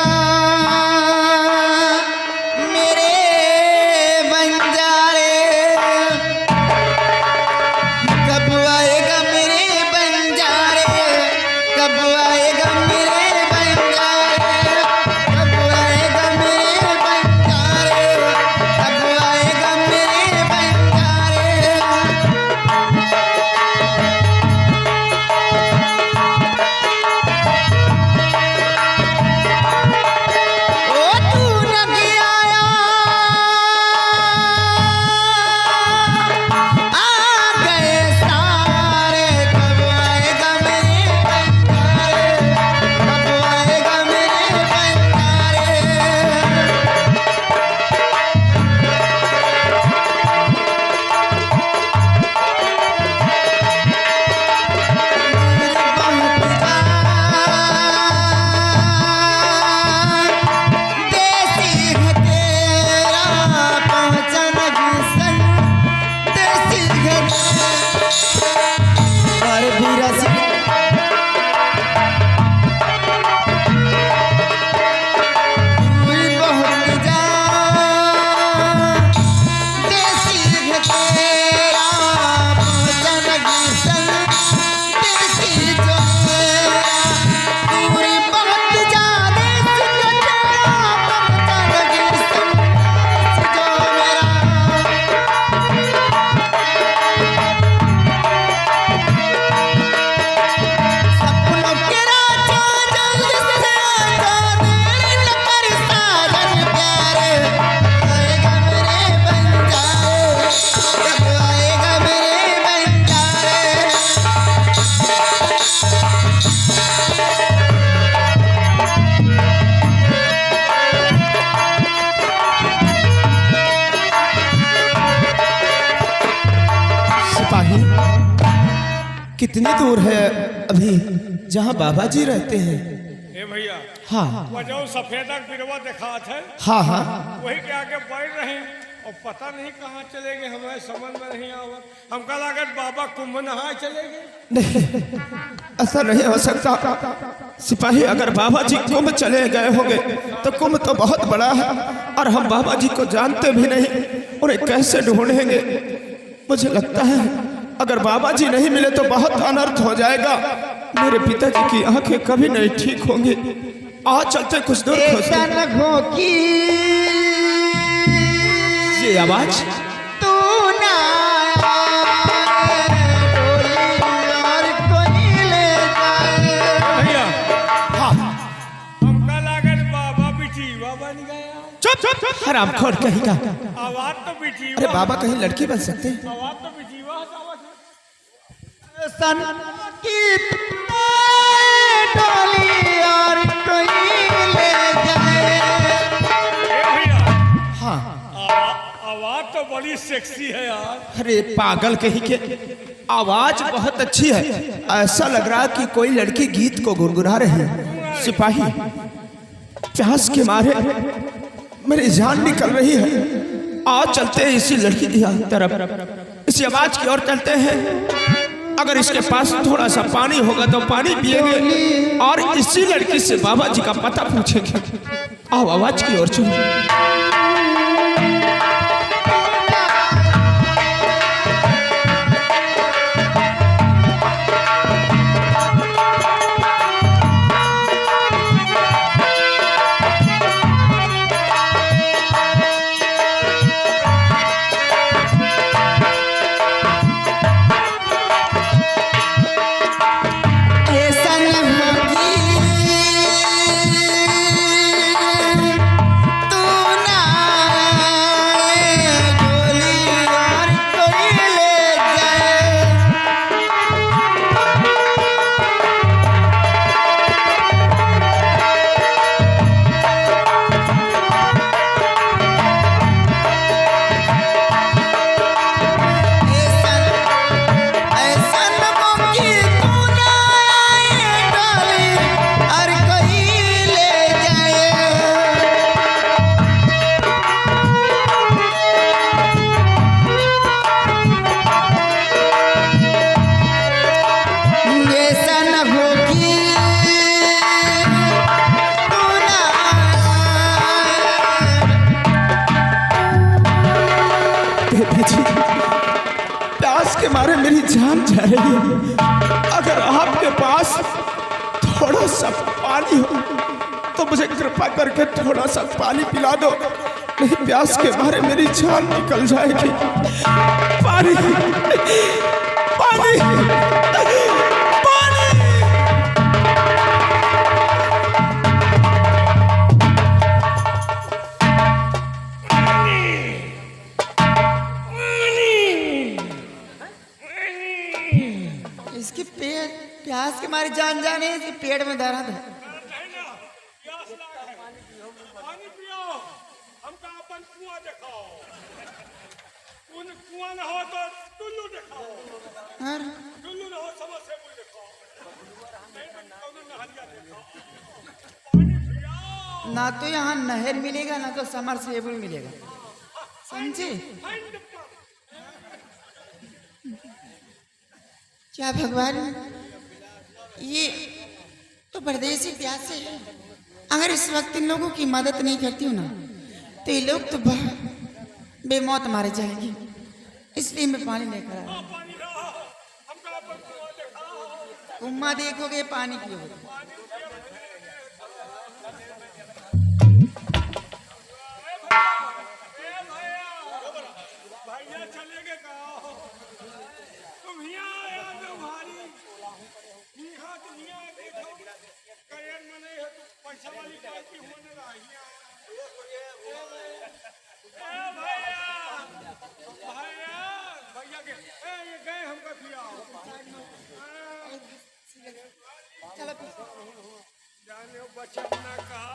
S11: मेरे बंजारे, कब आएगा मेरे बंजारे, कब आएगा मेरे बंजारे, कब आएगा मेरे बंजारे, कब आएगा मेरे बंजारे। ओ तू नहीं आया आ गए सारे, कब आएगा मेरे बंजारे, कब आएगा मेरे बंजारे। देसी है तेरा पहचान घिसन, देसी है और बीरसी बहुत जा, देसी है तेरा पहचान घिसन, देसी जो मेरा दूरी बहुत जा, देसी है तेरा पहचान घिसन, देसी जो मेरा। सपनों के राजा जल्दी से आजा, देर न कर साजन प्यारे, आएगा मेरे बंजारे, कब आएगा मेरे बंजारे।
S9: सिपाही, कितनी दूर है अभी जहाँ बाबा जी रहते हैं?
S5: ए भैया,
S9: हाँ
S5: वो जो सफेदा बिरवा दिखा थे
S9: हाँ हाँ,
S5: वही के आगे बढ़ रहे हैं और पता नहीं कहाँ चले गए, हमें समझ में नहीं आवत। हमका लागत बाबा कुंभ नहाए चले गए।
S9: नहीं ऐसा नहीं हो सकता सिपाही। अगर बाबा जी कुंभ चले गए होंगे तो कुंभ तो बहुत बड़ा है और हम बाबा जी को जानते भी नहीं, उन्हें कैसे ढूंढेंगे? मुझे लगता है अगर बाबा जी नहीं मिले तो बहुत अनर्थ हो जाएगा। मेरे पिताजी की आंखें कभी नहीं ठीक होंगी। आज चलते कुछ दूर खोजते।
S1: तनखों की
S9: ये आवाज
S1: तू ना आए, और कोई ले जाए।
S5: भैया,
S9: हाँ
S5: हमका लागत बाबा बिचीवा बन गया।
S9: चुप चुप, हरामखोर कहीं का।
S5: आवाज तो बिचीवा,
S9: अरे बाबा कहीं लड़की बन सकते हैं?
S5: आवाज तो बिचीवा है, आवाज है।
S1: सन की डोली और कोई ले जाए।
S5: ए भैया,
S9: हाँ
S5: आवाज तो बड़ी सेक्सी है यार।
S9: अरे पागल कहीं के, आवाज बहुत अच्छी है। ऐसा लग रहा कि कोई लड़की गीत को गुनगुना रही है। सिपाही, प्यास के मारे मेरी जान निकल रही है। आज चलते हैं इसी लड़की की तरफ, इसी आवाज की ओर चलते हैं। अगर इसके पास थोड़ा सा पानी होगा तो पानी पिएंगे और इसी लड़की से बाबा जी का पता पूछेंगे। आओ आवाज की ओर चलो।
S11: तू न
S9: जान जा रही है। अगर आपके पास थोड़ा सा पानी हो तो मुझे कृपा करके थोड़ा सा पानी पिला दो, नहीं प्यास के मारे मेरी जान निकल जाएगी। पानी पानी पानी।
S11: इसके प्यास के मारे जान जाने इसके पेट में दर्द है।
S5: पानी पियो, हमका अपन कुआं दिखाओ। कुआं न हो तो टुल्लू दिखाओ, टुल्लू न हो समरसेबुल दिखाओ, नहीं तो कौनो नहरिया दिखाओ। पानी पियो।
S11: ना तो यहाँ नहर मिलेगा ना तो समरसेबुल मिलेगा, समझे? क्या भगवान, ये तो परदेसी प्यासे है। अगर इस वक्त इन लोगों की मदद नहीं करती हूँ ना तो ये लोग तो बेमौत मारे जाएंगे, इसलिए मैं पानी लेकर आया। कुम्मा देखोगे पानी पियोगे।
S5: भैया चलेगे कहाँ? तुम यहाँ आया तो भारी यहाँ तो यहाँ देखो करियर में नहीं है तो पैसा वाली पार्टी होने रही है। भैया के ये गए हमका पियाओ। जाने बचत ना कहा।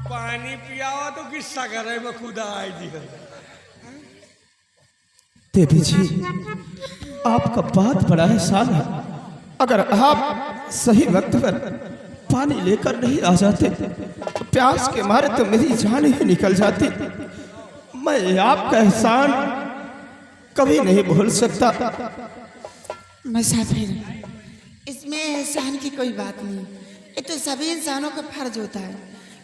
S5: पानी पियावा तो किस्सा करे में खुदा आई जी।
S9: देवी जी, आपका बहुत बड़ा एहसान है। अगर आप सही वक्त पर पानी लेकर नहीं आ जाते तो प्यास के मारे तो मेरी जान ही निकल जाती। मैं आपका एहसान कभी नहीं भूल सकता।
S11: मुसाफिर, इसमें एहसान की कोई बात नहीं। ये तो सभी इंसानों का फर्ज होता है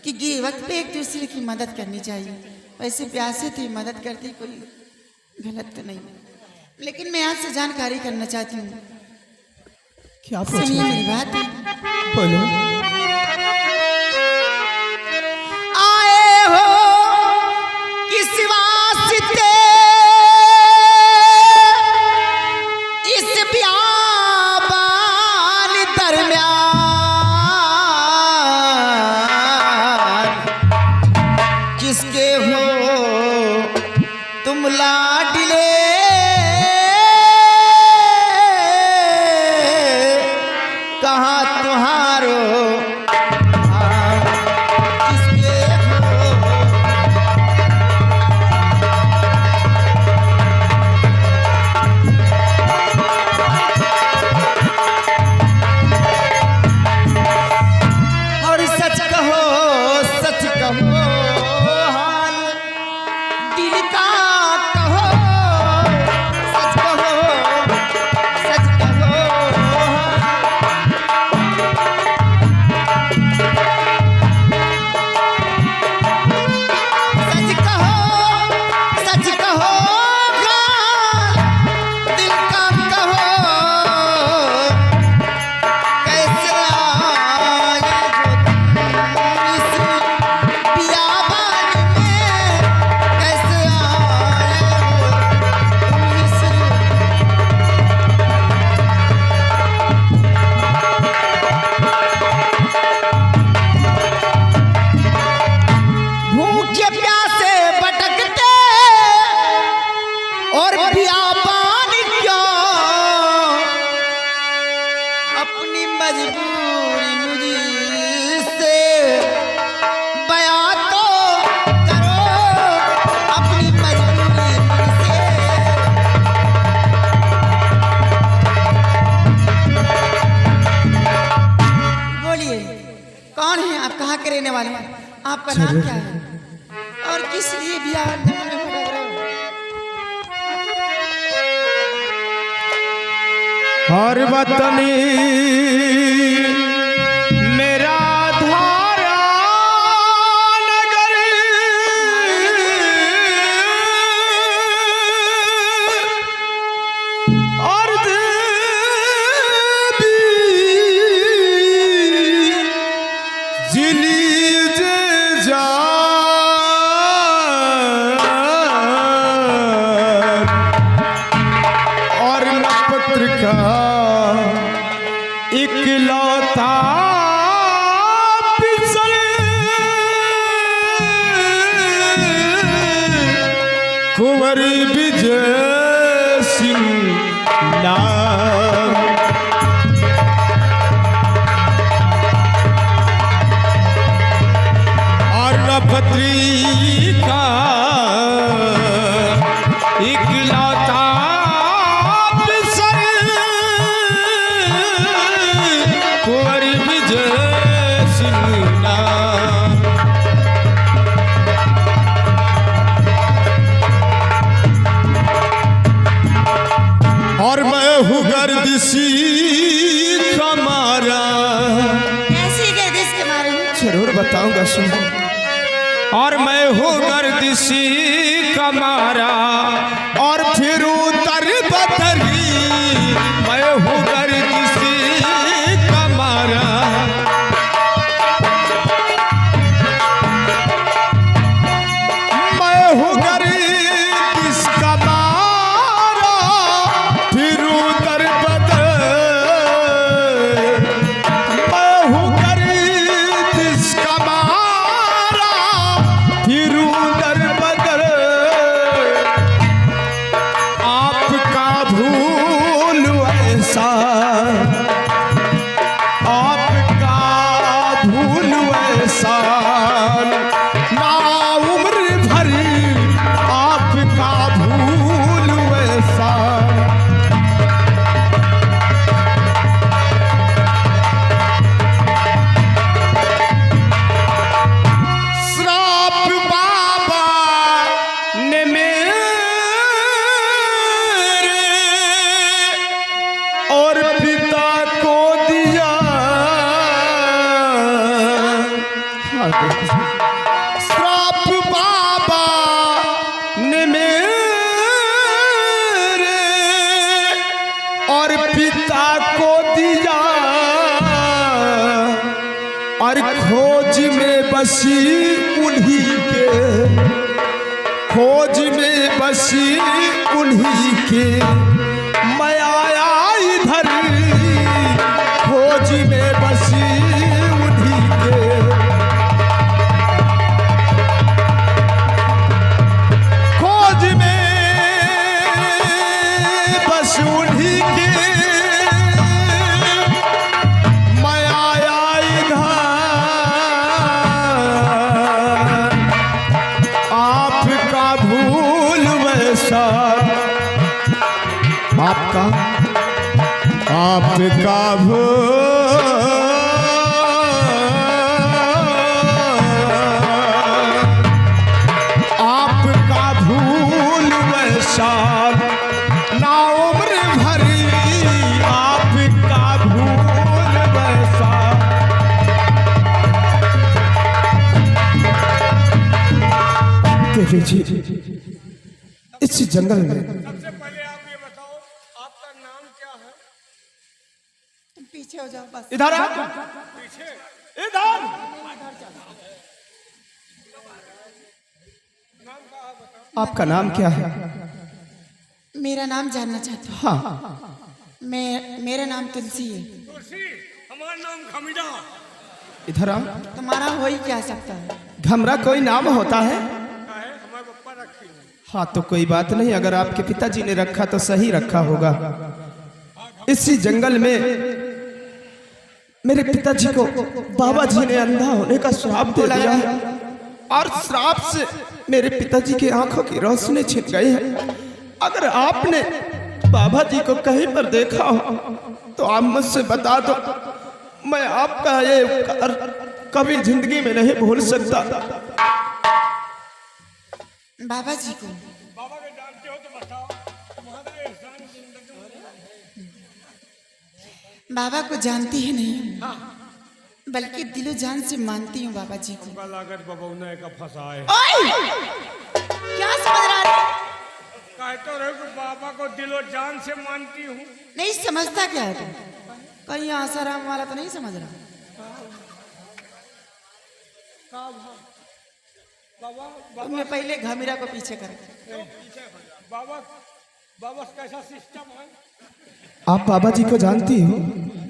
S11: कि गिर वक्त पे एक दूसरे की मदद करनी चाहिए। वैसे प्यासे थी मदद करती कोई गलत तो नहीं, लेकिन मैं आपसे जानकारी करना चाहती हूँ।
S9: क्या
S11: सुनिए मेरी बात।
S9: बोलो।
S11: आए हो किस वास्ते इस बियाबान दरमियान, किसके हो तुम लाडले कहाँ तुम्हारो किसके हो। वाले हैं। आपका नाम क्या है और किस लिए बिया जंगल में भटक रहे हो?
S9: हर वतनी मेरा धारा नगर और देवी जिली जे जा और नक्षत्र का इकलौता पिसल कुंवर विजय सिंह नाम और नक्षत्री का इकलौता कुंवर विजय सिंह नाम और मैं हूँ गर्दिशी कमारा।
S11: कैसी गर्दिश के मारे हो?
S9: जरूर बताऊंगा, सुनो। और मैं हूँ गर्दिशी कमारा और फिर उतर बदरी। मैं हूँ गर्दिशी कमारा मैं हूँ गर्दिश कमारा फिर उतर बदर। मैं हूँ गर्दिश कमारा फिर उतर बदर। आपका भूल ऐसा आपका भूल ऐसा ना उम्र भरी आपका भूल ऐसा। श्राप बाबा ने मेरे और पिता को दिया। श्राप बाबा ने मेरे और पिता को दिया और खोज में बसी उन्हीं के खोज में बसी उन्हीं के। मैं आया इधर खोज में बसी उन्हीं के। खोज में बस उन्हीं के। मैं आया इधर आपका भूल वैसा आपका आपका भूल वैसा ना उम्र भरी आपका भूल वैसा। देवी जी इस जंगल में
S5: सबसे पहले आप ये बताओ आपका नाम क्या है?
S11: तुम पीछे हो जाओ बस।
S9: इधर आ
S5: पीछे
S9: इधर आपका नाम क्या है?
S11: मेरा नाम जानना चाहते हो?
S9: हाँ
S11: मेरा नाम तुलसी है।
S5: तुलसी, हमारा नाम खमीदा।
S9: इधर आ।
S11: तुम्हारा हो ही क्या सकता है?
S9: घमरा कोई नाम होता है?
S5: हमारे पप्पा रखी है।
S9: हाँ तो कोई बात नहीं, अगर आपके पिताजी ने रखा तो सही रखा होगा। इसी जंगल में मेरे पिताजी को बाबा जी ने अंधा होने का श्राप दे दिया है और श्राप से मेरे पिताजी की आंखों की रोशनी छिप गई है। अगर आपने बाबा जी को कहीं पर देखा हो तो आप मुझसे बता दो, मैं आपका ये उपकार कभी जिंदगी में नहीं भूल सकता।
S11: बाबा जी को
S5: बाबा के जानते हो तो बताओ, तुम्हारा एहसान जिंदगी।
S11: बाबा को जानती ही नहीं, बल्कि दिलो जान से मानती हूँ बाबा जी को।
S5: का लागत बबौना का फंसाए।
S11: क्या समझ रहा है?
S5: कहते रहो कि बाबा को दिलो जान से मानती हूँ।
S11: नहीं समझता क्या है तुम? कहीं आसाराम वाला तो नहीं समझ रहा?
S5: बाबा
S11: तुमने पहले घमीरा को पीछे कर।
S5: बाबा बाबा कैसा सिस्टम है?
S9: आप बाबा जी को जानती हो?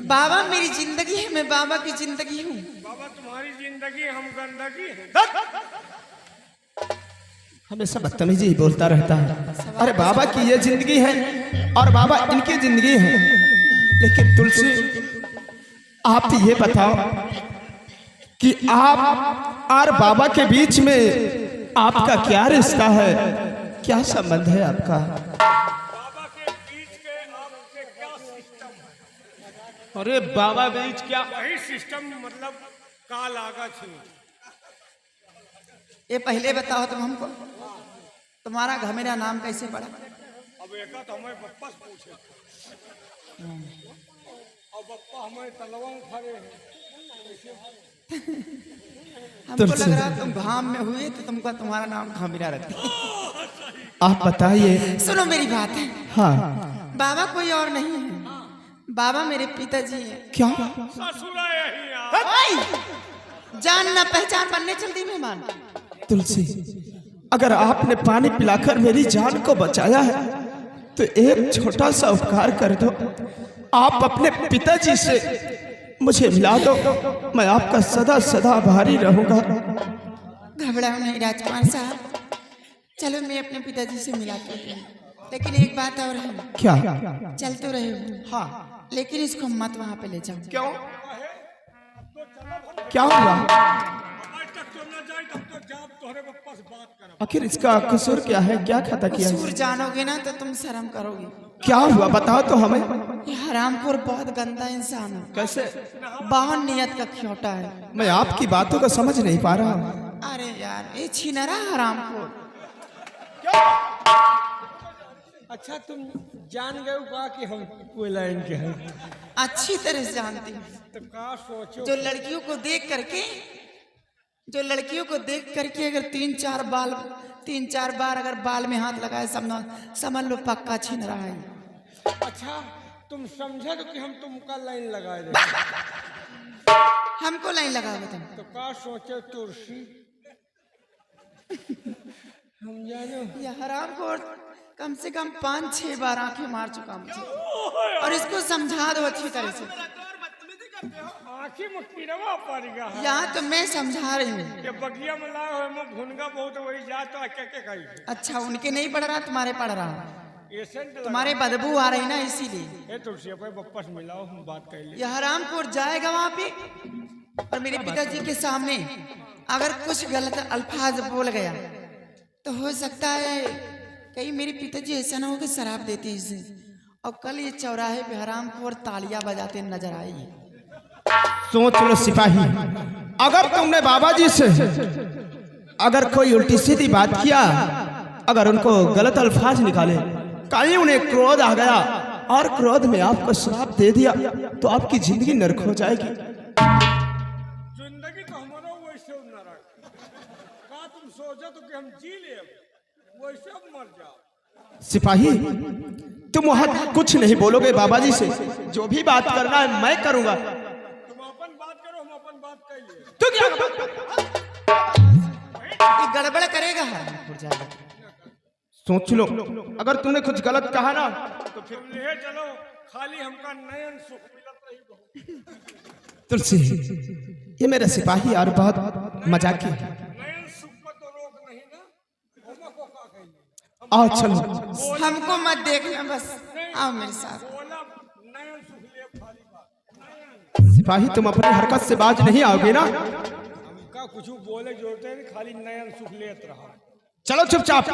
S11: बाबा मेरी जिंदगी है, मैं बाबा की जिंदगी हूँ।
S5: बाबा तुम्हारी जिंदगी, हम गंदगी है।
S9: हमेशा बदतमीजी ही बोलता रहता है। अरे बाबा की ये जिंदगी है और बाबा इनकी जिंदगी है। लेकिन तुलसी, आप ये बताओ कि आप और बाबा के बीच में आपका क्या रिश्ता है, क्या संबंध है आपका?
S5: बाबा के बीच के आपके क्या सिस्टम है?
S8: अरे बाबा बीच क्या?
S5: वही सिस्टम मतलब का लागा छे।
S11: ये पहले बताओ तुम हमको, तुम्हारा घमेरा नाम कैसे पड़ा?
S5: अब एक तो हमें बप्पा से पूछे और बप्पा हमें तलवा खड़े हैं।
S11: हमको लग रहा तुम घाम में हुए तो तुमको तुम्हारा नाम घमेरा रखते।
S9: आप बताइए।
S11: सुनो मेरी बात है।
S9: हाँ।
S11: बाबा कोई और नहीं है, बाबा मेरे पिताजी हैं।
S9: क्या?
S5: ससुरा यही यार।
S11: जान ना पहचान बनने चलती मेहमान।
S9: तुलसी, अगर आपने पानी पिलाकर मेरी जान को बचाया है तो एक छोटा सा उपकार कर दो। आप अपने पिताजी से मुझे मिला दो, मैं आपका सदा सदा आभारी रहूंगा।
S11: घबराओ नहीं राजकुमार साहब, चलो मैं अपने पिताजी से मिलाती हूँ। लेकिन एक बात और है।
S9: क्या?
S11: चल तो रहे हो, हाँ, लेकिन इसको मत वहां पे ले जाओ।
S9: क्यों? क्या हुआ? आखिर इसका कसूर क्या है? क्या खाता किया?
S11: कसूर जानोगे ना तो तुम शर्म करोगे।
S9: क्या हुआ बताओ तो हमें।
S11: ये हरामखोर बहुत गंदा इंसान है।
S9: कैसे?
S11: बाहन नियत का खिलौटा है।
S9: मैं आपकी बातों को समझ नहीं पा रहा हूँ।
S11: अरे यार, ये छिनरा हरामखोर।
S5: अच्छा तुम जान गए का कि हम कोई लाइन के हैं?
S11: अच्छी तरह से जानती हूँ।
S5: तो का सोचो,
S11: जो लड़कियों को देख करके अगर तीन चार बार अगर बाल में हाथ लगाए, समझ लो पक्का छीन रहा है।
S5: अच्छा तुम समझे तो कि हम तुमका लाइन लगाए दे।
S11: हमको लाइन लगाओगे तुम?
S5: तो का सोचे तुलसी, हम जानो
S11: ये हरामखोर कम से कम 5-6 बार आंखें मार चुका मुझे, और इसको समझा दो अच्छी तरह से।
S5: आँखी में कीड़वा पड़ गया है।
S11: यहाँ तो मैं समझा रही हूँ।
S5: ये बगिया में लाए हुए में भुनगा बहुत वही जा तो क्या खाई।
S11: अच्छा उनके नहीं पड़ रहा, तुम्हारे पड़ रहा।
S5: ये सेंट
S11: तुम्हारे बदबू आ रही ना, इसीलिए।
S5: ए तुलसी अपने बप्पा से मिलाओ, हम बात कर ले।
S11: यह हरामखोर जाएगा वहाँ पे और मेरे पिताजी के सामने अगर कुछ गलत अल्फाज बोल गया तो हो सकता है कहीं मेरे पिताजी ऐसा ना हो कि शराब देते इसे, और कल ये चौराहे पे हरामखोर तालियां बजाते नजर आएगी।
S9: सोच लो सिपाही, अगर तुमने बाबा जी से अगर कोई उल्टी सीधी बात किया, अगर उनको गलत अल्फाज निकाले, कहीं उन्हें क्रोध आ गया और क्रोध में आपको श्राप दे दिया तो आपकी जिंदगी नरक हो जाएगी।
S5: जिंदगी तो हमारा वैसे नरक का तुम सोचो तो कि हम जी ले वैसे अब मर जाओ।
S9: सिपाही, तुम वहां कुछ नहीं बोलोगे बाबा जी से, जो भी बात करना है मैं करूंगा।
S5: तुम अपन बात करो, हम अपन बात कर लिए।
S9: तो क्या
S11: ये गड़बड़ करेगा हरामखोर जाएगा।
S9: सोच लो, अगर तुमने कुछ गलत कहा ना
S5: तो फिर ले चलो, खाली हमका नयन सुख मिलत रही।
S9: तुलसी, ये मेरा सिपाही और बहुत मजाकी है।
S5: नयन सुख को तो रोक नहीं ना, हमको का कहेंगे।
S9: आओ चलो।
S11: हमको मत देखना, बस आओ मेरे साथ।
S5: बोला नयन सुख ले, खाली बात।
S9: सिपाही, तुम अपनी हरकत से बाज नहीं आओगे ना?
S5: हमका कुछ बोले जोड़ते नहीं, खाली नयन सुख लेत रहा।
S9: चलो चुपचाप।